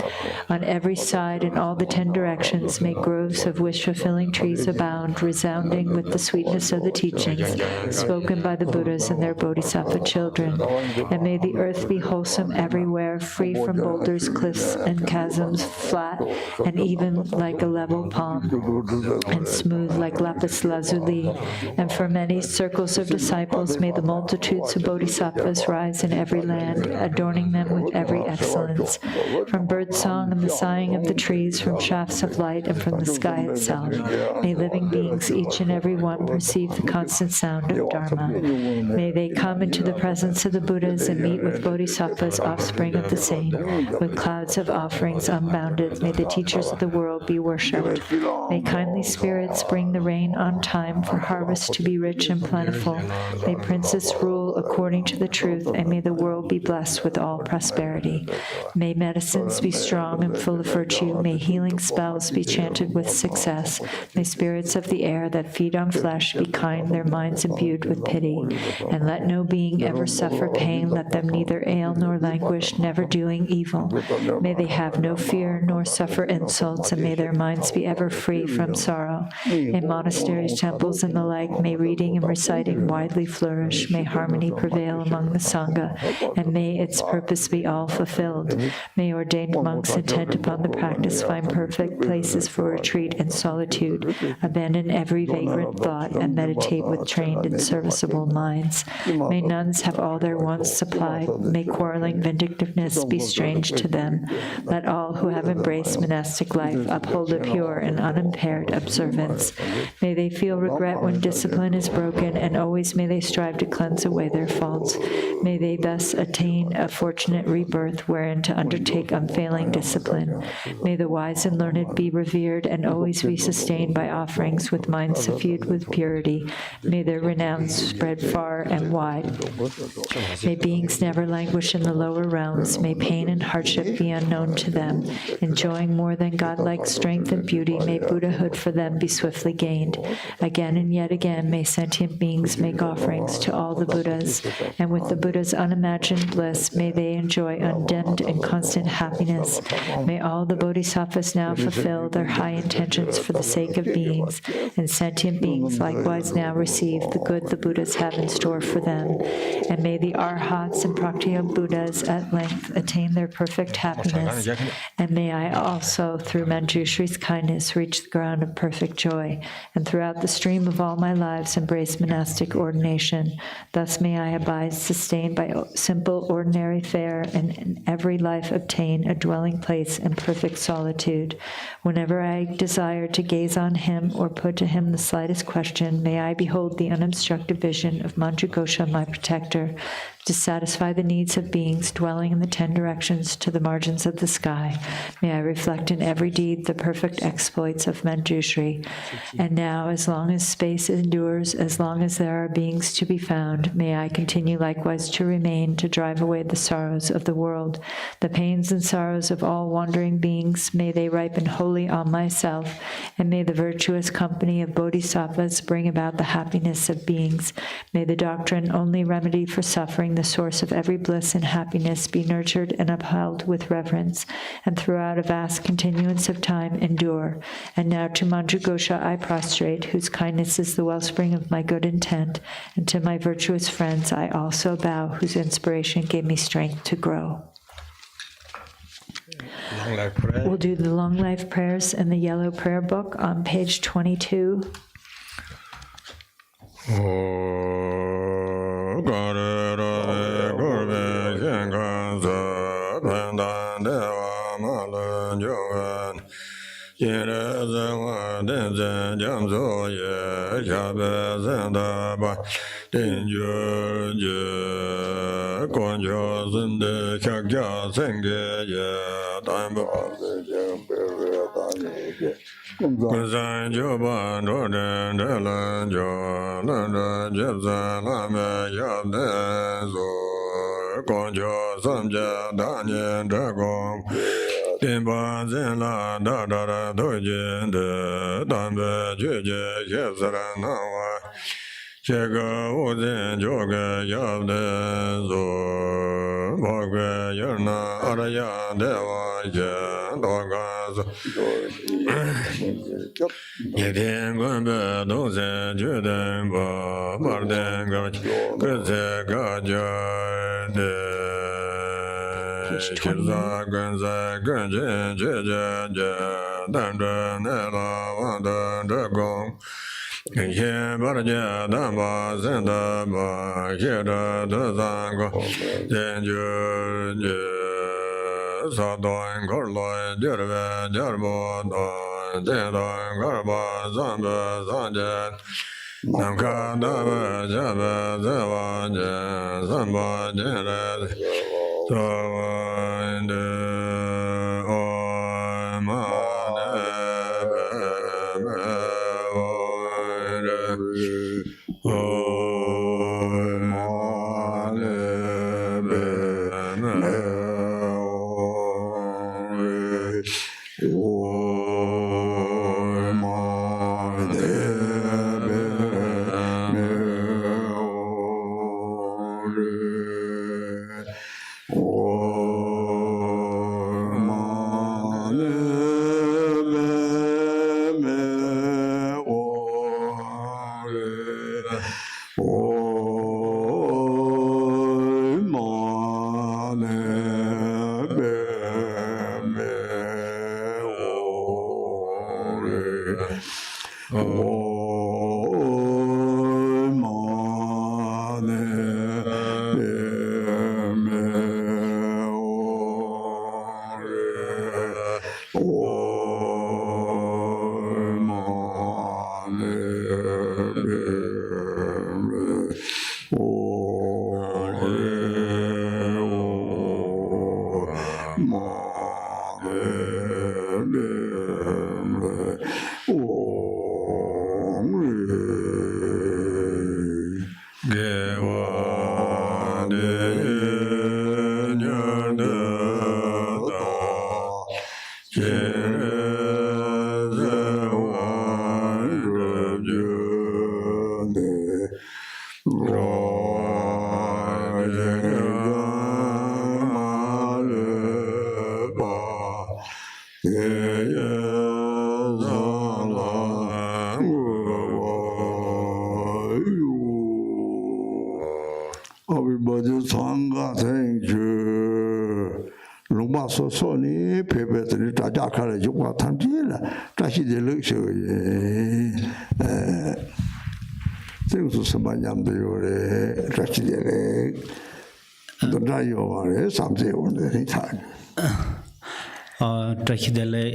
On every side, in all the 10 directions, may groves of wish-fulfilling trees abound, resounding with the sweetness of the teachings spoken by the Buddhas and their bodhisattva children. And may the earth be wholesome everywhere, free from boulders, cliffs, and chasms, flat and even like a level palm, and smooth like lapis lazuli. And for many circles of disciples, may the multitudes of bodhisattvas rise in every land, adorning them with every excellence. From birdsong and the sighing of the trees, from shafts of light, and from the sky itself, may living beings, each and every one, perceive the constant sound of Dharma. May they come into the presence of the Buddhas and meet with bodhisattvas, offspring of the same, with clouds of offerings unbounded. May the teachers of the world be worshipped. May kindly spirits bring the rain on time for harvest to be rich and plentiful. May princes rule according to the truth, and may the world be blessed with all prosperity. May medicines be strong and full of virtue. May healing spells be chanted with success. May spirits of the the air that feed on flesh be kind, their minds imbued with pity. And let no being ever suffer pain, let them neither ail nor languish, never doing evil. May they have no fear nor suffer insults, and may their minds be ever free from sorrow. In monasteries, temples, and the like, may reading and reciting widely flourish, may harmony prevail among the Sangha, and may its purpose be all fulfilled. May ordained monks intent upon the practice find perfect places for retreat and solitude, abandon every vagrant thought, and meditate with trained and serviceable minds. May nuns have all their wants supplied. May quarreling vindictiveness be strange to them. Let all who have embraced monastic life uphold a pure and unimpaired observance. May they feel regret when discipline is broken, and always may they strive to cleanse away their faults. May they thus attain a fortunate rebirth wherein to undertake unfailing discipline. May the wise and learned be revered and always be sustained by offerings with minds suffused with purity. May their renown spread far and wide. May beings never languish in the lower realms. May pain and hardship be unknown to them. Enjoying more than godlike strength and beauty, may Buddhahood for them be swiftly gained. Again and yet again, may sentient beings make offerings to all the Buddhas, and with the Buddha's unimagined bliss, may they enjoy undimmed and constant happiness. May all the Bodhisattvas now fulfill their high intentions for the sake of beings, and sentient beings likewise now receive the good the Buddhas have in store for them. And may the Arhats and Praktya Buddhas at length attain their perfect happiness. And may I also, through Manjushri's kindness, reach the ground of perfect joy, and throughout the stream of all my lives embrace monastic ordination. Thus may I abide sustained by simple ordinary fare, and in every life obtain a dwelling place in perfect solitude. Whenever I desire to gaze on him or put to him the slightest question, may I behold the unobstructed vision of Manjughosha, my protector, to satisfy the needs of beings dwelling in the 10 directions to the margins of the sky. May I reflect in every deed the perfect exploits of Manjushri. And now, as long as space endures, as long as there are beings to be found, may I continue likewise to remain, to drive away the sorrows of the world. The pains and sorrows of all wandering beings, may they ripen wholly on myself, and may the virtuous company of bodhisattvas bring about the happiness of beings. May the doctrine, only remedy for suffering, the source of every bliss and happiness, be nurtured and upheld with reverence, and throughout a vast continuance of time endure. And now to Manjughosha I prostrate, whose kindness is the wellspring of my good intent, and to my virtuous friends I also bow, whose inspiration gave me strength to grow. We'll do the long life prayers in the yellow prayer book on page 22.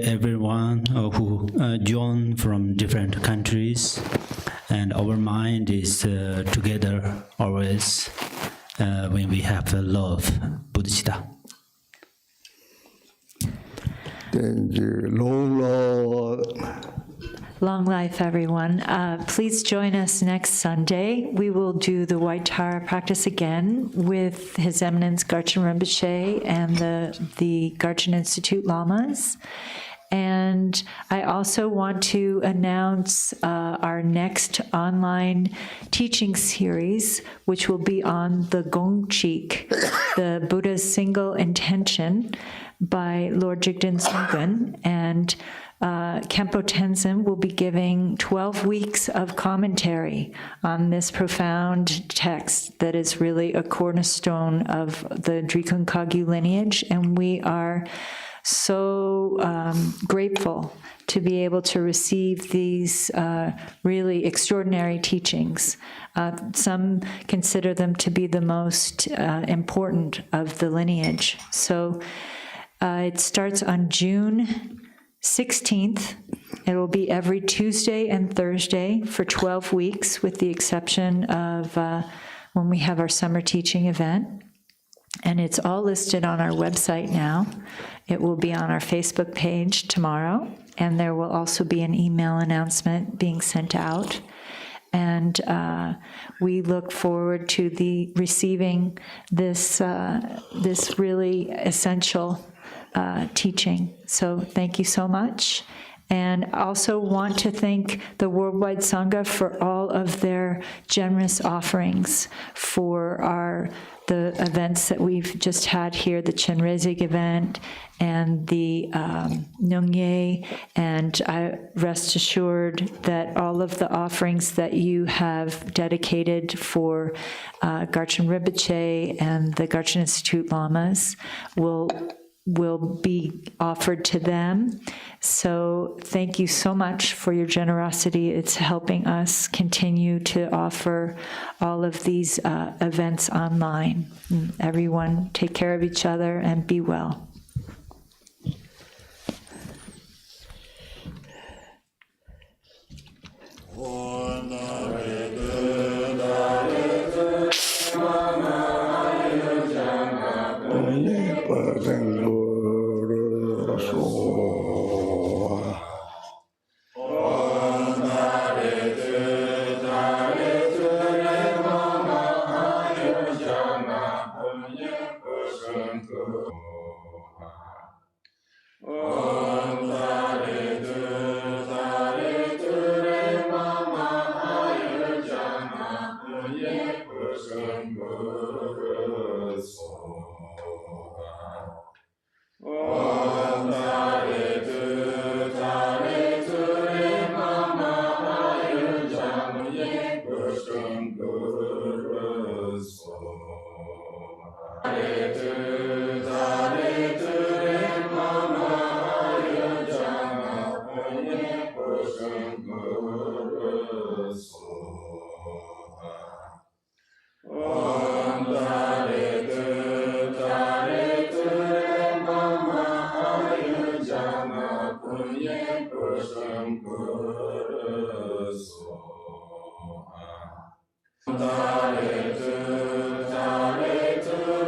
Everyone who join from different countries, and our mind is together always when we have love, Bodhicitta. Thank you. Long life, everyone. Please join us next Sunday. We will do the White Tara practice again with His Eminence Garchen Rinpoche and the Garchen Institute Lamas. And I also want to announce our next online teaching series, which will be on the Gongchik, the Buddha's single intention, by Lord Jigden Sungön. And Khenpo Tenzin will be giving 12 weeks of commentary on this profound text that is really a cornerstone of the Drikung Kagyu lineage, and we are so grateful to be able to receive these really extraordinary teachings. Some consider them to be the most important of the lineage. So it starts on June 16th. It will be every Tuesday and Thursday for 12 weeks, with the exception of when we have our summer teaching event. And it's all listed on our website now. It will be on our Facebook page tomorrow, and there will also be an email announcement being sent out. And we look forward to receiving this really essential teaching. So thank you so much. And also want to thank the Worldwide Sangha for all of their generous offerings for the events that we've just had here, the Chenrezig event and the Nongye. And I rest assured that all of the offerings that you have dedicated for Garchen Rinpoche and the Garchen Institute Lamas will be offered to them. So thank you so much for your generosity. It's helping us continue to offer all of these events online. Everyone, take care of each other and be well. Om